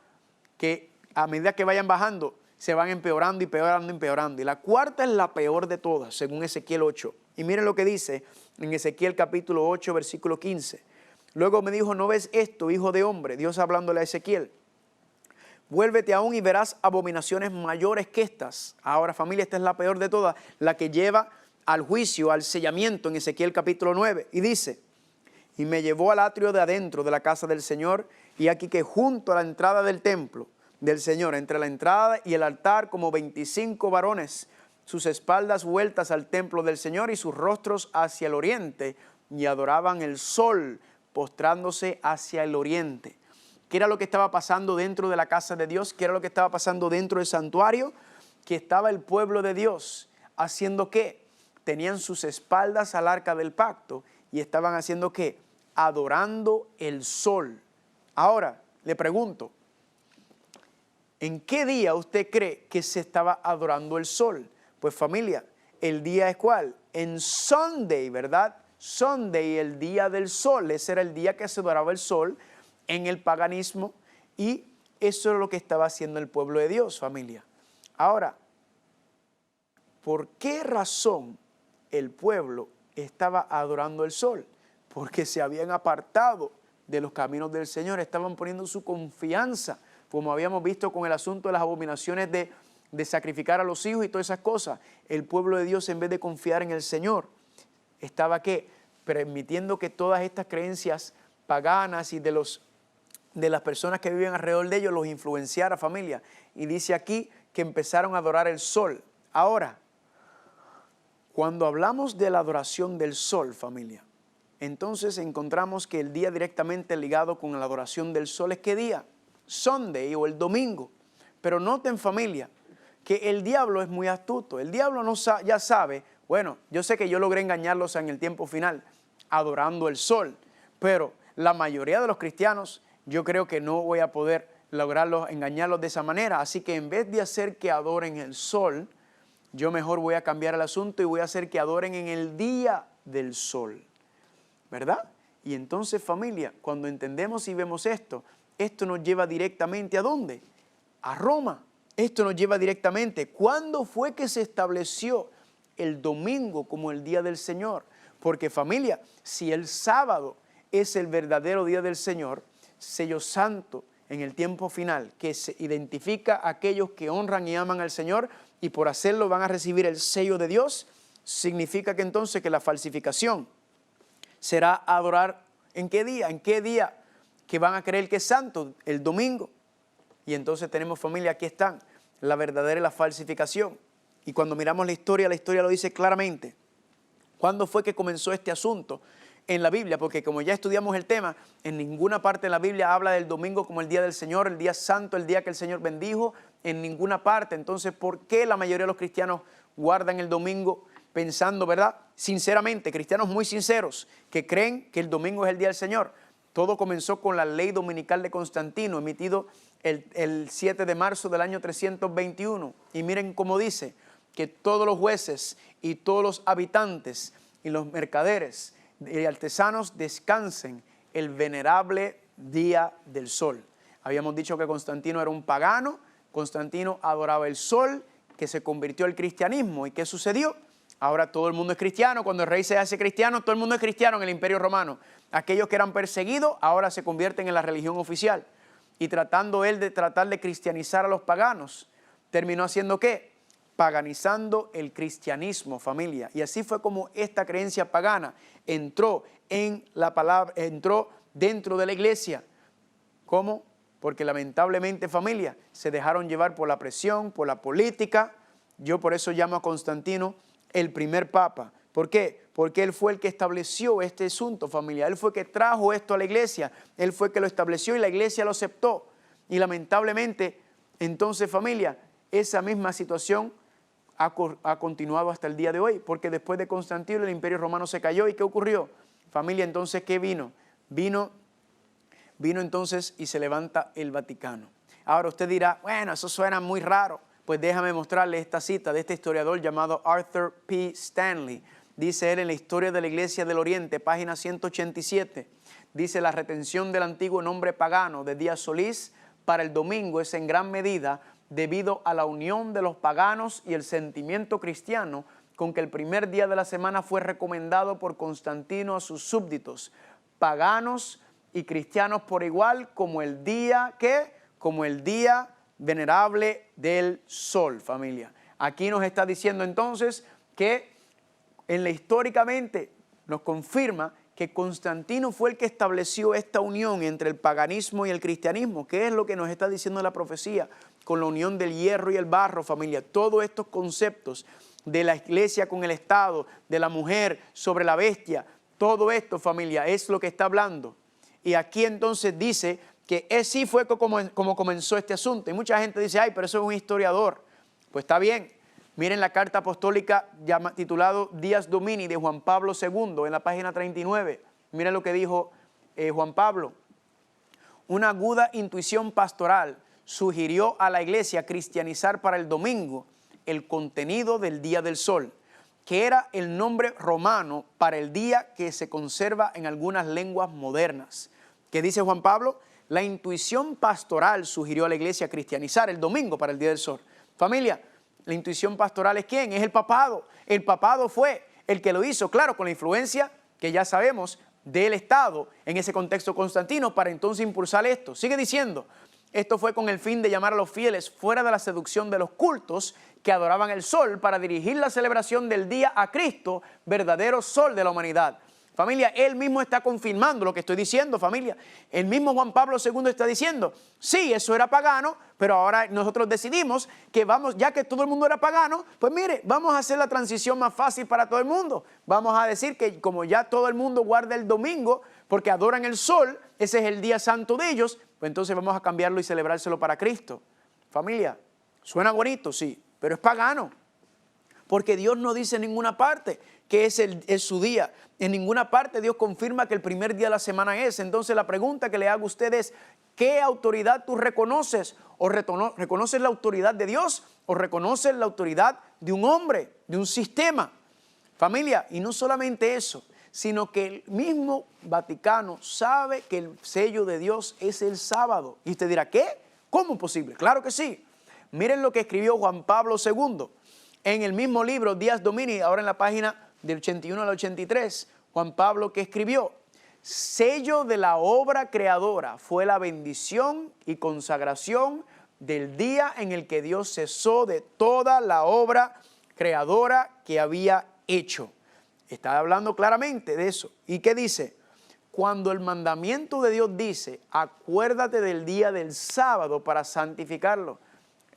que a medida que vayan bajando, se van empeorando y empeorando y empeorando. Y la cuarta es la peor de todas, según Ezequiel 8. Y miren lo que dice en Ezequiel capítulo 8, versículo 15. Luego me dijo, ¿no ves esto, hijo de hombre? Dios hablándole a Ezequiel. Vuélvete aún y verás abominaciones mayores que estas. Ahora, familia, esta es la peor de todas, la que lleva al juicio, al sellamiento en Ezequiel capítulo 9. Y dice, y me llevó al atrio de adentro de la casa del Señor, y aquí que junto a la entrada del templo del Señor, entre la entrada y el altar, como 25 varones, sus espaldas vueltas al templo del Señor y sus rostros hacia el oriente, y adoraban el sol, postrándose hacia el oriente. ¿Qué era lo que estaba pasando dentro de la casa de Dios? ¿Qué era lo que estaba pasando dentro del santuario? Que estaba el pueblo de Dios haciendo ¿qué? Tenían sus espaldas al arca del pacto y estaban haciendo ¿qué? Adorando el sol. Ahora, le pregunto, ¿en qué día usted cree que se estaba adorando el sol? Pues familia, el día es ¿cuál? En Sunday, ¿verdad? Sunday, el día del sol. Ese era el día que se adoraba el sol en el paganismo y eso es lo que estaba haciendo el pueblo de Dios, familia. Ahora, ¿por qué razón el pueblo estaba adorando el sol? Porque se habían apartado de los caminos del Señor, estaban poniendo su confianza, como habíamos visto con el asunto de las abominaciones de sacrificar a los hijos y todas esas cosas. El pueblo de Dios, en vez de confiar en el Señor, estaba ¿qué? Permitiendo que todas estas creencias paganas y de las personas que viven alrededor de ellos los influenciara, familia. Y dice aquí que empezaron a adorar el sol. Ahora, cuando hablamos de la adoración del sol, familia, entonces encontramos que el día directamente ligado con la adoración del sol es ¿qué día? Sunday o el domingo. Pero noten, familia, que el diablo es muy astuto. El diablo ya sabe, bueno, yo sé que yo logré engañarlos en el tiempo final adorando el sol, pero la mayoría de los cristianos yo creo que no voy a poder lograrlos, engañarlos de esa manera. Así que en vez de hacer que adoren el sol, yo mejor voy a cambiar el asunto y voy a hacer que adoren en el día del sol, ¿verdad? Y entonces, familia, cuando entendemos y vemos esto nos lleva directamente ¿a dónde? A Roma. Esto nos lleva directamente. ¿Cuándo fue que se estableció el domingo como el día del Señor. Porque familia, si el sábado es el verdadero día del Señor, sello santo en el tiempo final, que se identifica a aquellos que honran y aman al Señor y por hacerlo van a recibir el sello de Dios, significa que entonces que la falsificación será adorar ¿en qué día? ¿En qué día que van a creer que es santo? El domingo. Y entonces tenemos familia, aquí están, la verdadera y la falsificación. Y cuando miramos la historia lo dice claramente. ¿Cuándo fue que comenzó este asunto en la Biblia? Porque como ya estudiamos el tema, en ninguna parte de la Biblia habla del domingo como el día del Señor, el día santo, el día que el Señor bendijo, en ninguna parte. Entonces, ¿por qué la mayoría de los cristianos guardan el domingo pensando, verdad? Sinceramente, cristianos muy sinceros, que creen que el domingo es el día del Señor. Todo comenzó con la ley dominical de Constantino, emitido el 7 de marzo del año 321. Y miren cómo dice, que todos los jueces y todos los habitantes y los mercaderes y artesanos descansen el venerable día del sol. Habíamos dicho que Constantino era un pagano, Constantino adoraba el sol, que se convirtió al cristianismo. ¿Y qué sucedió? Ahora todo el mundo es cristiano. Cuando el rey se hace cristiano, todo el mundo es cristiano en el Imperio Romano. Aquellos que eran perseguidos ahora se convierten en la religión oficial. Y tratando él de tratar de cristianizar a los paganos, terminó haciendo ¿qué? Paganizando el cristianismo, familia. Y así fue como esta creencia pagana entró en la palabra, entró dentro de la iglesia. ¿Cómo? Porque lamentablemente, familia, se dejaron llevar por la presión, por la política. Yo por eso llamo a Constantino el primer papa. ¿Por qué? Porque él fue el que estableció este asunto, familia. Él fue el que trajo esto a la iglesia. Él fue el que lo estableció y la iglesia lo aceptó. Y lamentablemente, entonces, familia, esa misma situación ha continuado hasta el día de hoy. Porque después de Constantino el Imperio Romano se cayó. ¿Y qué ocurrió? Familia, entonces, ¿qué vino? Vino entonces y se levanta el Vaticano. Ahora usted dirá, bueno, eso suena muy raro. Pues déjame mostrarle esta cita de este historiador llamado Arthur P. Stanley. Dice él en la Historia de la Iglesia del Oriente, página 187. Dice, la retención del antiguo nombre pagano de día solís para el domingo es en gran medida debido a la unión de los paganos y el sentimiento cristiano con que el primer día de la semana fue recomendado por Constantino a sus súbditos, paganos y cristianos por igual, como el día, ¿qué? Como el día venerable del sol, familia. Aquí nos está diciendo entonces que históricamente nos confirma que Constantino fue el que estableció esta unión entre el paganismo y el cristianismo. ¿Qué es lo que nos está diciendo la profecía? Con la unión del hierro y el barro, familia. Todos estos conceptos de la iglesia con el Estado, de la mujer sobre la bestia, todo esto, familia, es lo que está hablando. Y aquí entonces dice que sí fue como comenzó este asunto. Y mucha gente dice, ay, pero eso es un historiador. Pues está bien. Miren la carta apostólica titulado Dies Domini de Juan Pablo II en la página 39. Miren lo que dijo Juan Pablo. Una aguda intuición pastoral sugirió a la iglesia cristianizar para el domingo el contenido del día del sol, que era el nombre romano para el día que se conserva en algunas lenguas modernas. ¿Qué dice Juan Pablo? La intuición pastoral sugirió a la iglesia cristianizar el domingo para el día del sol. Familia, la intuición pastoral es ¿quién? Es el papado. El papado fue el que lo hizo, claro, con la influencia que ya sabemos del Estado en ese contexto Constantino para entonces impulsar esto. Sigue diciendo, esto fue con el fin de llamar a los fieles fuera de la seducción de los cultos que adoraban el sol para dirigir la celebración del día a Cristo, verdadero sol de la humanidad. Familia, él mismo está confirmando lo que estoy diciendo, familia. El mismo Juan Pablo II está diciendo, sí, eso era pagano, pero ahora nosotros decidimos que vamos, ya que todo el mundo era pagano, pues mire, vamos a hacer la transición más fácil para todo el mundo. Vamos a decir que como ya todo el mundo guarda el domingo, porque adoran el sol, ese es el día santo de ellos, pues entonces vamos a cambiarlo y celebrárselo para Cristo. Familia, suena bonito, sí, pero es pagano. Porque Dios no dice en ninguna parte que es su día. En ninguna parte Dios confirma que el primer día de la semana es. Entonces la pregunta que le hago a ustedes es, ¿qué autoridad tú reconoces? ¿O reconoces la autoridad de Dios? ¿O reconoces la autoridad de un hombre, de un sistema? Familia, y no solamente eso, sino que el mismo Vaticano sabe que el sello de Dios es el sábado. Y usted dirá, ¿qué? ¿Cómo posible? Claro que sí. Miren lo que escribió Juan Pablo II. En el mismo libro, Dies Domini, ahora en la página del 81 al 83, Juan Pablo que escribió: sello de la obra creadora fue la bendición y consagración del día en el que Dios cesó de toda la obra creadora que había hecho. Está hablando claramente de eso. ¿Y qué dice? Cuando el mandamiento de Dios dice, acuérdate del día del sábado para santificarlo.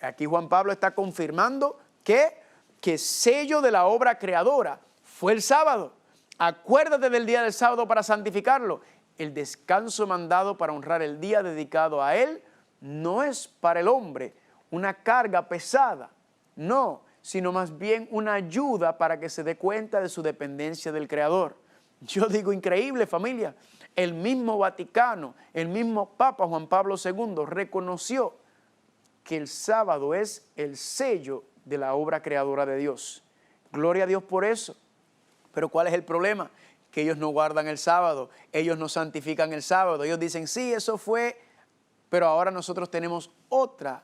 Aquí Juan Pablo está confirmando que sello de la obra creadora fue el sábado. Acuérdate del día del sábado para santificarlo. El descanso mandado para honrar el día dedicado a Él no es para el hombre una carga pesada, no, sino más bien una ayuda para que se dé cuenta de su dependencia del Creador. Yo digo, increíble, familia. El mismo Vaticano, el mismo Papa Juan Pablo II reconoció que el sábado es el sello de la obra creadora de Dios. Gloria a Dios por eso. Pero ¿cuál es el problema? Que ellos no guardan el sábado, ellos no santifican el sábado. Ellos dicen, sí, eso fue, pero ahora nosotros tenemos otra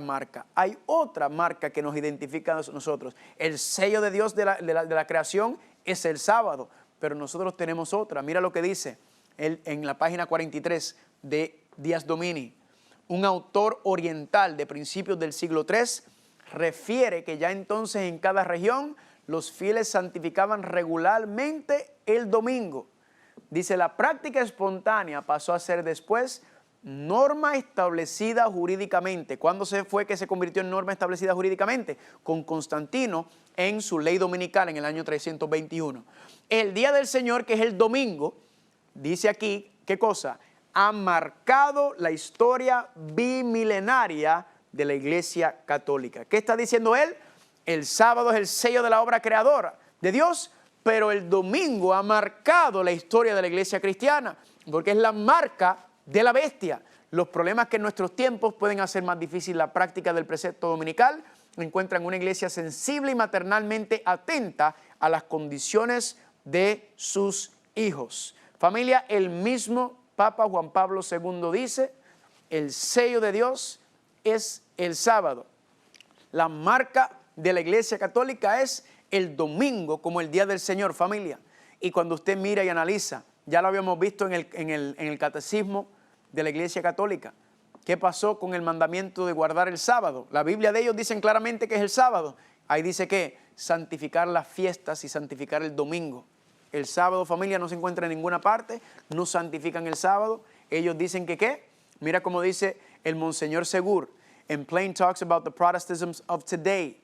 marca. Hay otra marca que nos identifica a nosotros. El sello de Dios de la creación es el sábado, pero nosotros tenemos otra. Mira lo que dice en la página 43 de Dies Domini. Un autor oriental de principios del siglo III refiere que ya entonces en cada región los fieles santificaban regularmente el domingo. Dice, la práctica espontánea pasó a ser después norma establecida jurídicamente. ¿Cuándo fue que se convirtió en norma establecida jurídicamente? Con Constantino en su ley dominical en el año 321. El día del Señor, que es el domingo, dice aquí, ¿qué cosa? Ha marcado la historia bimilenaria de la Iglesia Católica. ¿Qué está diciendo él? El sábado es el sello de la obra creadora de Dios, pero el domingo ha marcado la historia de la iglesia cristiana, porque es la marca de la bestia. Los problemas que en nuestros tiempos pueden hacer más difícil la práctica del precepto dominical encuentran una iglesia sensible y maternalmente atenta a las condiciones de sus hijos. Familia, el mismo Papa Juan Pablo II dice, el sello de Dios es el sábado. La marca de la Iglesia Católica es el domingo como el día del Señor, familia. Y cuando usted mira y analiza, ya lo habíamos visto en el catecismo de la Iglesia Católica, ¿qué pasó con el mandamiento de guardar el sábado? La Biblia de ellos dicen claramente que es el sábado. Ahí dice que santificar las fiestas y santificar el domingo. El sábado, familia, no se encuentra en ninguna parte, no santifican el sábado. Ellos dicen que ¿qué? Mira cómo dice el Monseñor Segur en Plain Talks About the Protestantism of Today.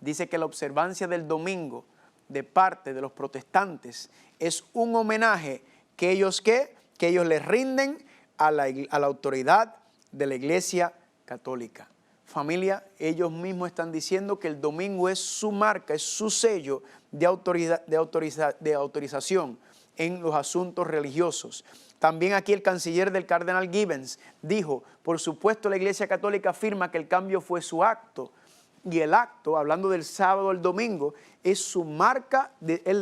Dice que la observancia del domingo de parte de los protestantes es un homenaje que ellos les rinden a la autoridad de la Iglesia Católica. Familia, ellos mismos están diciendo que el domingo es su marca, es su sello de autorización en los asuntos religiosos. También aquí el canciller del cardenal Gibbons dijo, por supuesto la Iglesia Católica afirma que el cambio fue su acto, y el acto, hablando del sábado o el domingo, es su marca,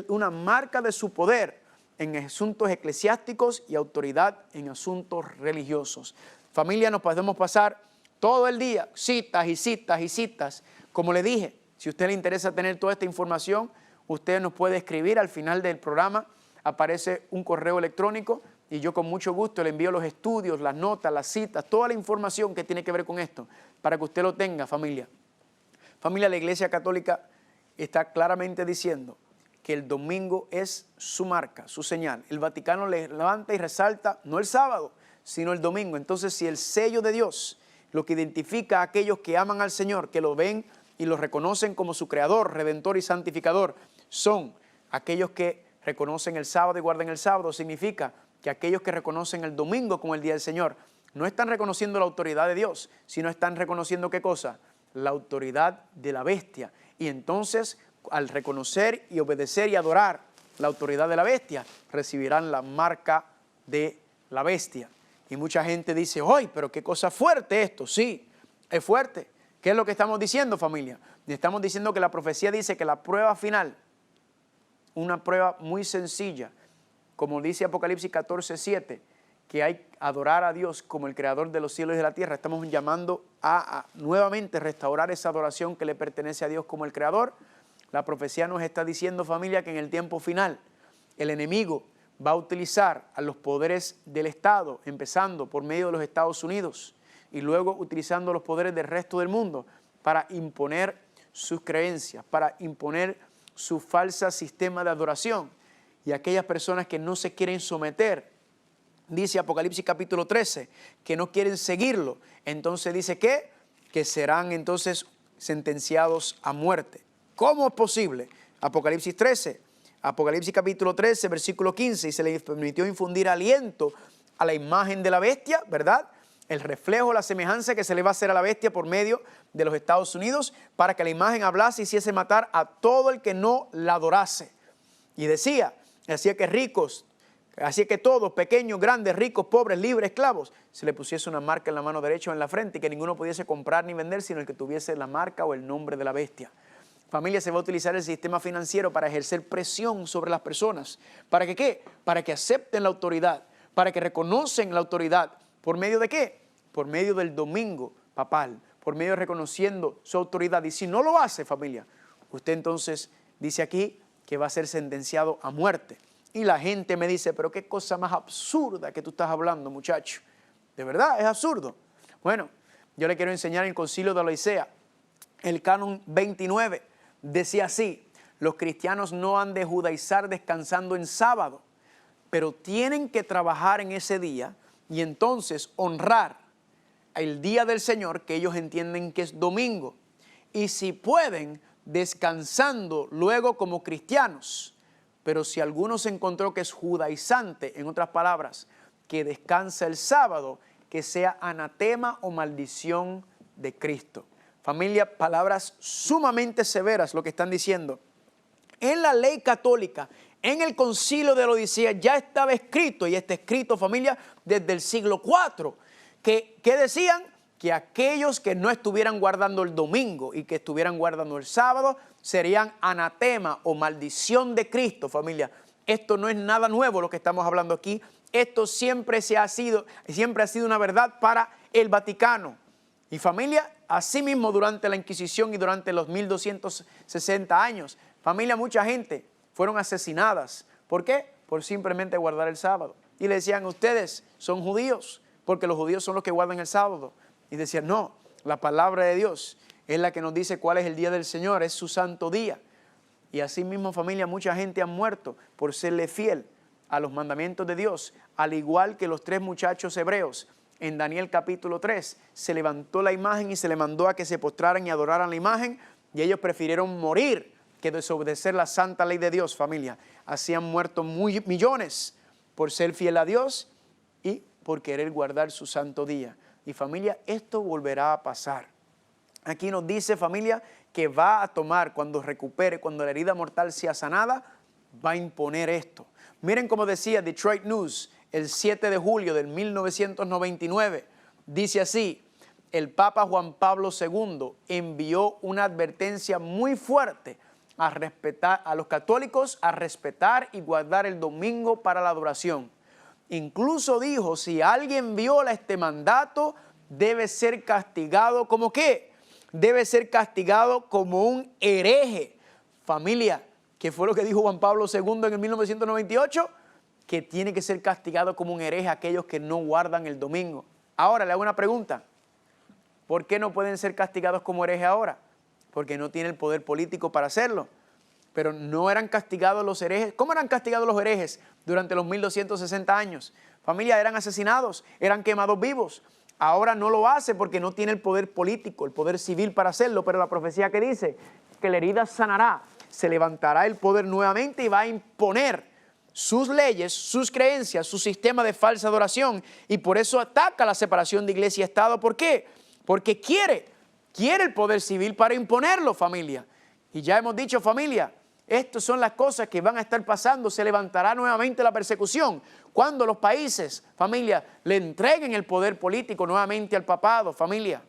una marca de su poder en asuntos eclesiásticos y autoridad en asuntos religiosos. Familia, nos podemos pasar todo el día, citas y citas y citas. Como le dije, si a usted le interesa tener toda esta información, usted nos puede escribir al final del programa, aparece un correo electrónico y yo con mucho gusto le envío los estudios, las notas, las citas, toda la información que tiene que ver con esto, para que usted lo tenga, familia. Familia, la Iglesia Católica está claramente diciendo que el domingo es su marca, su señal. El Vaticano le levanta y resalta no el sábado, sino el domingo. Entonces, si el sello de Dios, lo que identifica a aquellos que aman al Señor, que lo ven y lo reconocen como su creador, redentor y santificador, son aquellos que reconocen el sábado y guardan el sábado, significa que aquellos que reconocen el domingo como el día del Señor, no están reconociendo la autoridad de Dios, sino están reconociendo ¿qué cosa? La autoridad de la bestia. Y entonces, al reconocer y obedecer y adorar la autoridad de la bestia, recibirán la marca de la bestia. Y mucha gente dice, ¡ay, pero qué cosa fuerte esto! Sí, es fuerte. ¿Qué es lo que estamos diciendo, familia? Estamos diciendo que la profecía dice que la prueba final, una prueba muy sencilla, como dice Apocalipsis 14:7, que hay que adorar a Dios como el creador de los cielos y de la tierra. Estamos llamando a nuevamente restaurar esa adoración que le pertenece a Dios como el creador. La profecía nos está diciendo, familia, que en el tiempo final el enemigo va a utilizar a los poderes del Estado, empezando por medio de los Estados Unidos y luego utilizando los poderes del resto del mundo para imponer sus creencias, para imponer su falso sistema de adoración. Y aquellas personas que no se quieren someter, dice Apocalipsis capítulo 13, que no quieren seguirlo, entonces dice que serán entonces sentenciados a muerte. ¿Cómo es posible? Apocalipsis 13, Apocalipsis capítulo 13, versículo 15, y se les permitió infundir aliento a la imagen de la bestia, ¿verdad? El reflejo, la semejanza que se le va a hacer a la bestia por medio de los Estados Unidos, para que la imagen hablase y hiciese matar a todo el que no la adorase. Y decía, hacía que todos, pequeños, grandes, ricos, pobres, libres, esclavos, se le pusiese una marca en la mano derecha o en la frente y que ninguno pudiese comprar ni vender, sino el que tuviese la marca o el nombre de la bestia. Familia, se va a utilizar el sistema financiero para ejercer presión sobre las personas. ¿Para que qué? Para que acepten la autoridad, para que reconocen la autoridad. ¿Por medio de qué? Por medio del domingo papal, por medio de reconociendo su autoridad. Y si no lo hace, familia, usted entonces dice aquí que va a ser sentenciado a muerte. Y la gente me dice, pero qué cosa más absurda que tú estás hablando, muchacho. ¿De verdad? ¿Es absurdo? Bueno, yo le quiero enseñar el Concilio de Laodicea. El Canon 29 decía así: los cristianos no han de judaizar descansando en sábado, pero tienen que trabajar en ese día y entonces honrar el día del Señor, que ellos entienden que es domingo. Y si pueden, descansando luego como cristianos. Pero si alguno se encontró que es judaizante, en otras palabras, que descansa el sábado, que sea anatema o maldición de Cristo. Familia, palabras sumamente severas lo que están diciendo. En la ley católica, en el Concilio de Laodicea, ya estaba escrito, y está escrito, familia, desde el siglo IV, que decían que aquellos que no estuvieran guardando el domingo y que estuvieran guardando el sábado serían anatema o maldición de Cristo, familia. Esto no es nada nuevo lo que estamos hablando aquí. Esto siempre ha sido una verdad para el Vaticano. Y familia, asimismo durante la Inquisición y durante los 1260 años, familia, mucha gente fueron asesinadas. ¿Por qué? Por simplemente guardar el sábado. Y le decían, ustedes son judíos, porque los judíos son los que guardan el sábado. Y decían, no, la palabra de Dios es la que nos dice cuál es el día del Señor, es su santo día. Y así mismo, familia, mucha gente ha muerto por serle fiel a los mandamientos de Dios, al igual que los 3 muchachos hebreos. En Daniel capítulo 3 se levantó la imagen y se le mandó a que se postraran y adoraran la imagen, y ellos prefirieron morir que desobedecer la santa ley de Dios, familia. Así han muerto millones por ser fiel a Dios y por querer guardar su santo día. Y familia, esto volverá a pasar. Aquí nos dice, familia, que va a tomar, cuando recupere, cuando la herida mortal sea sanada, va a imponer esto. Miren cómo decía Detroit News el 7 de julio del 1999. Dice así: el Papa Juan Pablo II envió una advertencia muy fuerte a los católicos a respetar y guardar el domingo para la adoración. Incluso dijo, si alguien viola este mandato, debe ser castigado como ¿qué? Debe ser castigado como un hereje. Familia, ¿qué fue lo que dijo Juan Pablo II en el 1998? Que tiene que ser castigado como un hereje aquellos que no guardan el domingo. Ahora le hago una pregunta. ¿Por qué no pueden ser castigados como hereje ahora? Porque no tienen el poder político para hacerlo. Pero no eran castigados los herejes. ¿Cómo eran castigados los herejes durante los 1260 años? Familia, eran asesinados, eran quemados vivos. Ahora no lo hace porque no tiene el poder político, el poder civil para hacerlo. Pero la profecía que dice que la herida sanará, se levantará el poder nuevamente y va a imponer sus leyes, sus creencias, su sistema de falsa adoración. Y por eso ataca la separación de iglesia y Estado. ¿Por qué? Porque quiere el poder civil para imponerlo, familia. Y ya hemos dicho, familia, estas son las cosas que van a estar pasando. Se levantará nuevamente la persecución cuando los países, familia, le entreguen el poder político nuevamente al papado, familia.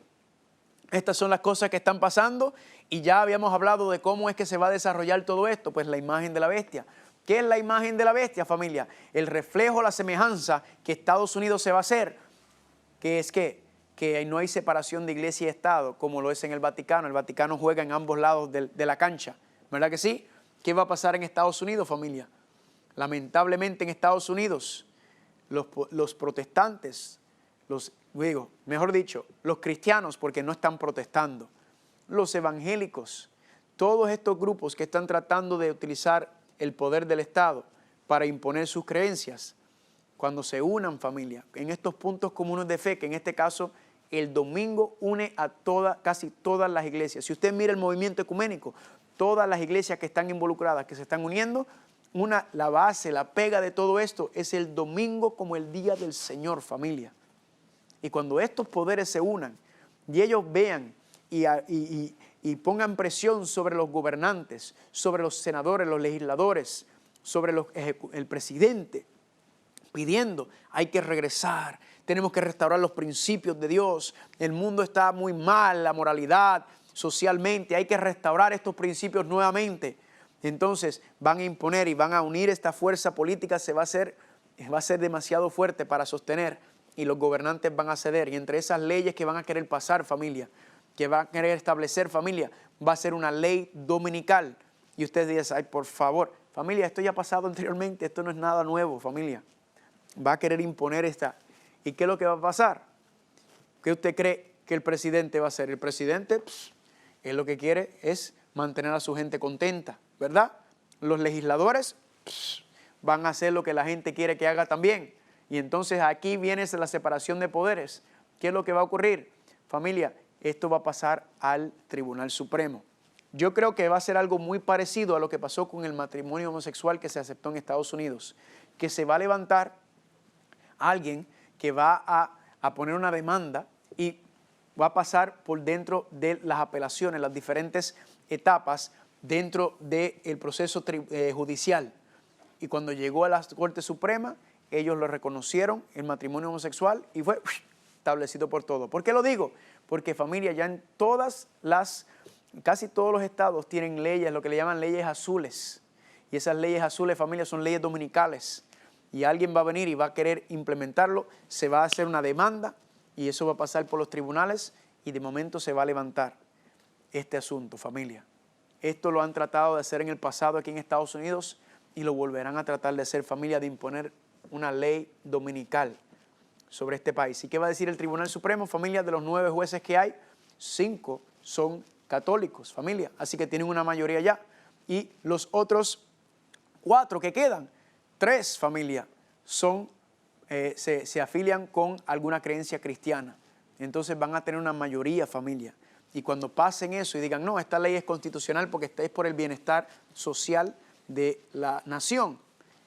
Estas son las cosas que están pasando y ya habíamos hablado de cómo es que se va a desarrollar todo esto. Pues la imagen de la bestia ¿Qué es la imagen de la bestia, familia? El reflejo, la semejanza que Estados Unidos se va a hacer, que es que no hay separación de iglesia y Estado, como lo es en el Vaticano. El Vaticano juega en ambos lados de la cancha, ¿verdad que sí? ¿Qué va a pasar en Estados Unidos, familia? Lamentablemente en Estados Unidos, los protestantes, los cristianos, porque no están protestando, los evangélicos, todos estos grupos que están tratando de utilizar el poder del Estado para imponer sus creencias, cuando se unan, familia, en estos puntos comunes de fe, que en este caso el domingo une a casi todas las iglesias. Si usted mira el movimiento ecuménico, todas las iglesias que están involucradas, que se están uniendo, la base, la pega de todo esto es el domingo como el día del Señor, familia. Y cuando estos poderes se unan y ellos vean y pongan presión sobre los gobernantes, sobre los senadores, los legisladores, sobre el presidente, pidiendo, hay que regresar, tenemos que restaurar los principios de Dios, el mundo está muy mal, la moralidad, socialmente, hay que restaurar estos principios nuevamente. Entonces van a imponer y van a unir esta fuerza política, va a ser demasiado fuerte para sostener y los gobernantes van a ceder. Y entre esas leyes que van a querer pasar, familia, que van a querer establecer, familia, va a ser una ley dominical. Y ustedes dicen, ay, por favor, familia, esto ya ha pasado anteriormente, esto no es nada nuevo, familia. Va a querer imponer esta. ¿Y qué es lo que va a pasar? ¿Qué usted cree que el presidente va a hacer? El presidente, él lo que quiere es mantener a su gente contenta, ¿verdad? Los legisladores van a hacer lo que la gente quiere que haga también. Y entonces aquí viene la separación de poderes. ¿Qué es lo que va a ocurrir? Familia, esto va a pasar al Tribunal Supremo. Yo creo que va a ser algo muy parecido a lo que pasó con el matrimonio homosexual que se aceptó en Estados Unidos, que se va a levantar alguien que va a poner una demanda y va a pasar por dentro de las apelaciones, las diferentes etapas dentro del proceso judicial. Y cuando llegó a la Corte Suprema, ellos lo reconocieron, el matrimonio homosexual, y fue establecido por todo. ¿Por qué lo digo? Porque, familia, ya en casi todos los estados tienen leyes, lo que le llaman leyes azules. Y esas leyes azules, familia, son leyes dominicales. Y alguien va a venir y va a querer implementarlo, se va a hacer una demanda y eso va a pasar por los tribunales y de momento se va a levantar este asunto, familia. Esto lo han tratado de hacer en el pasado aquí en Estados Unidos y lo volverán a tratar de hacer, familia, de imponer una ley dominical sobre este país. ¿Y qué va a decir el Tribunal Supremo? Familia, de los 9 jueces que hay, 5 son católicos, familia, así que tienen una mayoría ya. Y los otros 4 que quedan, 3, familia, se afilian con alguna creencia cristiana. Entonces van a tener una mayoría, familia. Y cuando pasen eso y digan, no, esta ley es constitucional porque es por el bienestar social de la nación,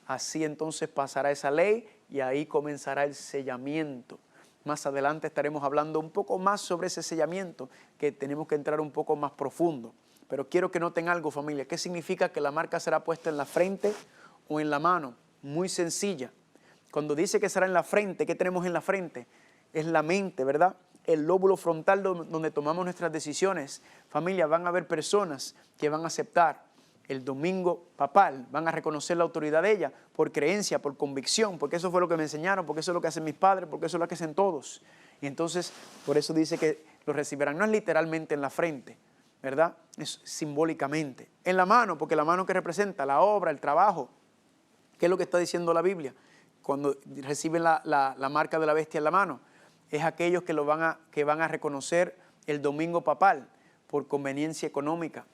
así entonces pasará esa ley y ahí comenzará el sellamiento. Más adelante estaremos hablando un poco más sobre ese sellamiento, que tenemos que entrar un poco más profundo. Pero quiero que noten algo, familia. ¿Qué significa que la marca será puesta en la frente o en la mano? Muy sencilla. Cuando dice que será en la frente, ¿qué tenemos en la frente? Es la mente, ¿verdad? El lóbulo frontal donde tomamos nuestras decisiones. Familia, van a haber personas que van a aceptar el domingo papal, van a reconocer la autoridad de ella por creencia, por convicción, porque eso fue lo que me enseñaron, porque eso es lo que hacen mis padres, porque eso es lo que hacen todos. Y entonces, por eso dice que lo recibirán, no es literalmente en la frente, ¿verdad? Es simbólicamente. En la mano, porque la mano que representa la obra, el trabajo. ¿Qué es lo que está diciendo la Biblia? Cuando reciben la marca de la bestia en la mano, es aquellos que van a reconocer el domingo papal por conveniencia económica.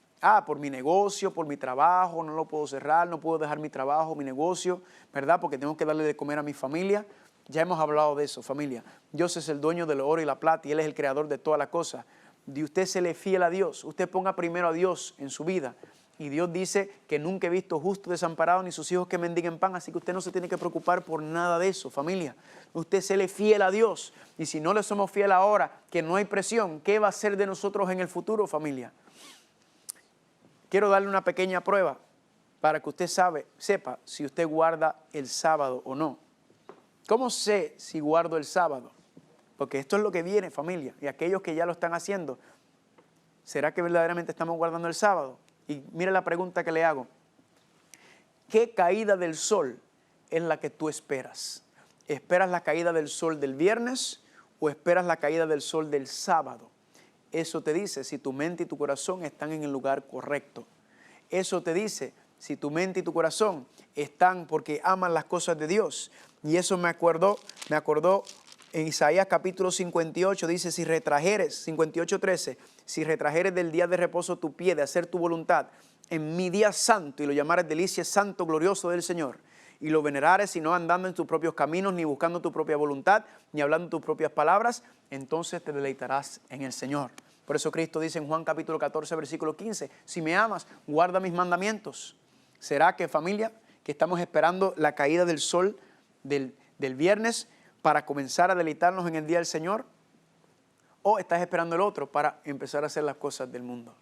Por mi negocio, por mi trabajo, no lo puedo cerrar, no puedo dejar mi trabajo, mi negocio, ¿verdad? Porque tengo que darle de comer a mi familia. Ya hemos hablado de eso, familia. Dios es el dueño del oro y la plata y Él es el creador de todas las cosas. Y usted se le fiel a Dios, usted ponga primero a Dios en su vida. Y Dios dice que nunca he visto justo desamparado ni sus hijos que mendiguen pan, así que usted no se tiene que preocupar por nada de eso, familia. Usted se le fiel a Dios. Y si no le somos fiel ahora, que no hay presión, ¿qué va a ser de nosotros en el futuro, familia? Quiero darle una pequeña prueba para que usted sepa si usted guarda el sábado o no. ¿Cómo sé si guardo el sábado? Porque esto es lo que viene, familia. Y aquellos que ya lo están haciendo, ¿será que verdaderamente estamos guardando el sábado? Y mire la pregunta que le hago. ¿qué caída del sol es la que tú esperas? ¿Esperas la caída del sol del viernes o esperas la caída del sol del sábado? Eso te dice si tu mente y tu corazón están en el lugar correcto. Eso te dice si tu mente y tu corazón están porque aman las cosas de Dios. Y eso me acordó en Isaías capítulo 58, dice, si retrajeres, 58:13, si retrajeres del día de reposo tu pie de hacer tu voluntad en mi día santo y lo llamares delicia santo, glorioso del Señor, y lo venerares y no andando en tus propios caminos, ni buscando tu propia voluntad, ni hablando tus propias palabras, entonces te deleitarás en el Señor. Por eso Cristo dice en Juan capítulo 14, versículo 15, si me amas, guarda mis mandamientos. ¿Será que, familia, que estamos esperando la caída del sol del viernes para comenzar a deleitarnos en el día del Señor? ¿O estás esperando el otro para empezar a hacer las cosas del mundo?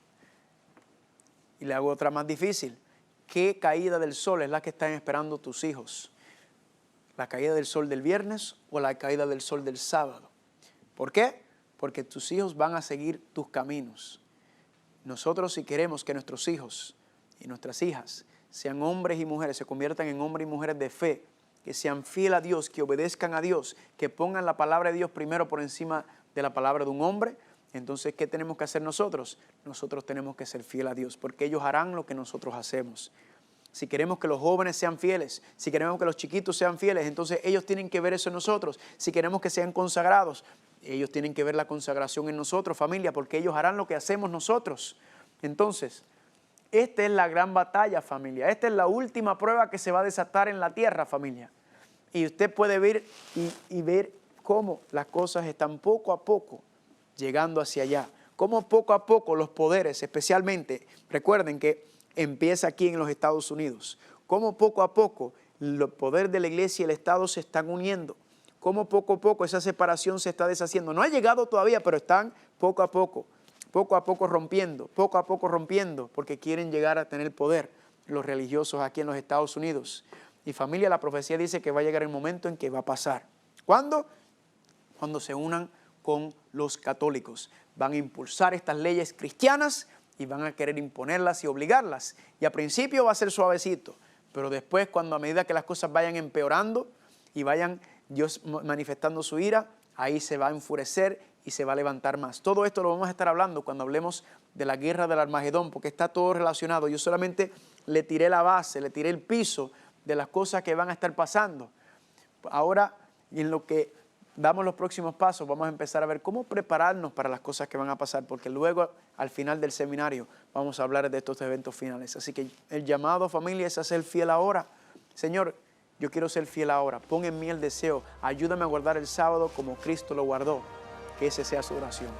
Y le hago otra más difícil. ¿Qué caída del sol es la que están esperando tus hijos? ¿La caída del sol del viernes o la caída del sol del sábado? ¿Por qué? Porque tus hijos van a seguir tus caminos. Nosotros, si queremos que nuestros hijos y nuestras hijas sean hombres y mujeres, se conviertan en hombres y mujeres de fe, que sean fieles a Dios, que obedezcan a Dios, que pongan la palabra de Dios primero por encima de la palabra de un hombre, entonces, ¿qué tenemos que hacer nosotros? Nosotros tenemos que ser fieles a Dios, porque ellos harán lo que nosotros hacemos. Si queremos que los jóvenes sean fieles, si queremos que los chiquitos sean fieles, entonces ellos tienen que ver eso en nosotros. Si queremos que sean consagrados, ellos tienen que ver la consagración en nosotros, familia, porque ellos harán lo que hacemos nosotros. Entonces, esta es la gran batalla, familia. Esta es la última prueba que se va a desatar en la tierra, familia. Y usted puede ver y ver cómo las cosas están poco a poco llegando hacia allá. Cómo poco a poco los poderes, especialmente, recuerden que empieza aquí en los Estados Unidos. Cómo poco a poco el poder de la iglesia y el Estado se están uniendo. Cómo poco a poco esa separación se está deshaciendo. No ha llegado todavía, pero están poco a poco rompiendo, porque quieren llegar a tener poder los religiosos aquí en los Estados Unidos. Y familia, la profecía dice que va a llegar el momento en que va a pasar. ¿Cuándo? Cuando se unan con los católicos. Van a impulsar estas leyes cristianas y van a querer imponerlas y obligarlas. Y al principio va a ser suavecito, pero después, cuando a medida que las cosas vayan empeorando y vayan Dios manifestando su ira, ahí se va a enfurecer y se va a levantar más. Todo esto lo vamos a estar hablando cuando hablemos de la guerra del Armagedón, porque está todo relacionado. Yo solamente le tiré la base, le tiré el piso de las cosas que van a estar pasando. Ahora, en lo que damos los próximos pasos, vamos a empezar a ver cómo prepararnos para las cosas que van a pasar, porque luego, al final del seminario, vamos a hablar de estos eventos finales. Así que el llamado, familia, es a ser fiel ahora. Señor, yo quiero ser fiel ahora. Pon en mí el deseo. Ayúdame a guardar el sábado como Cristo lo guardó. Que ese sea su oración.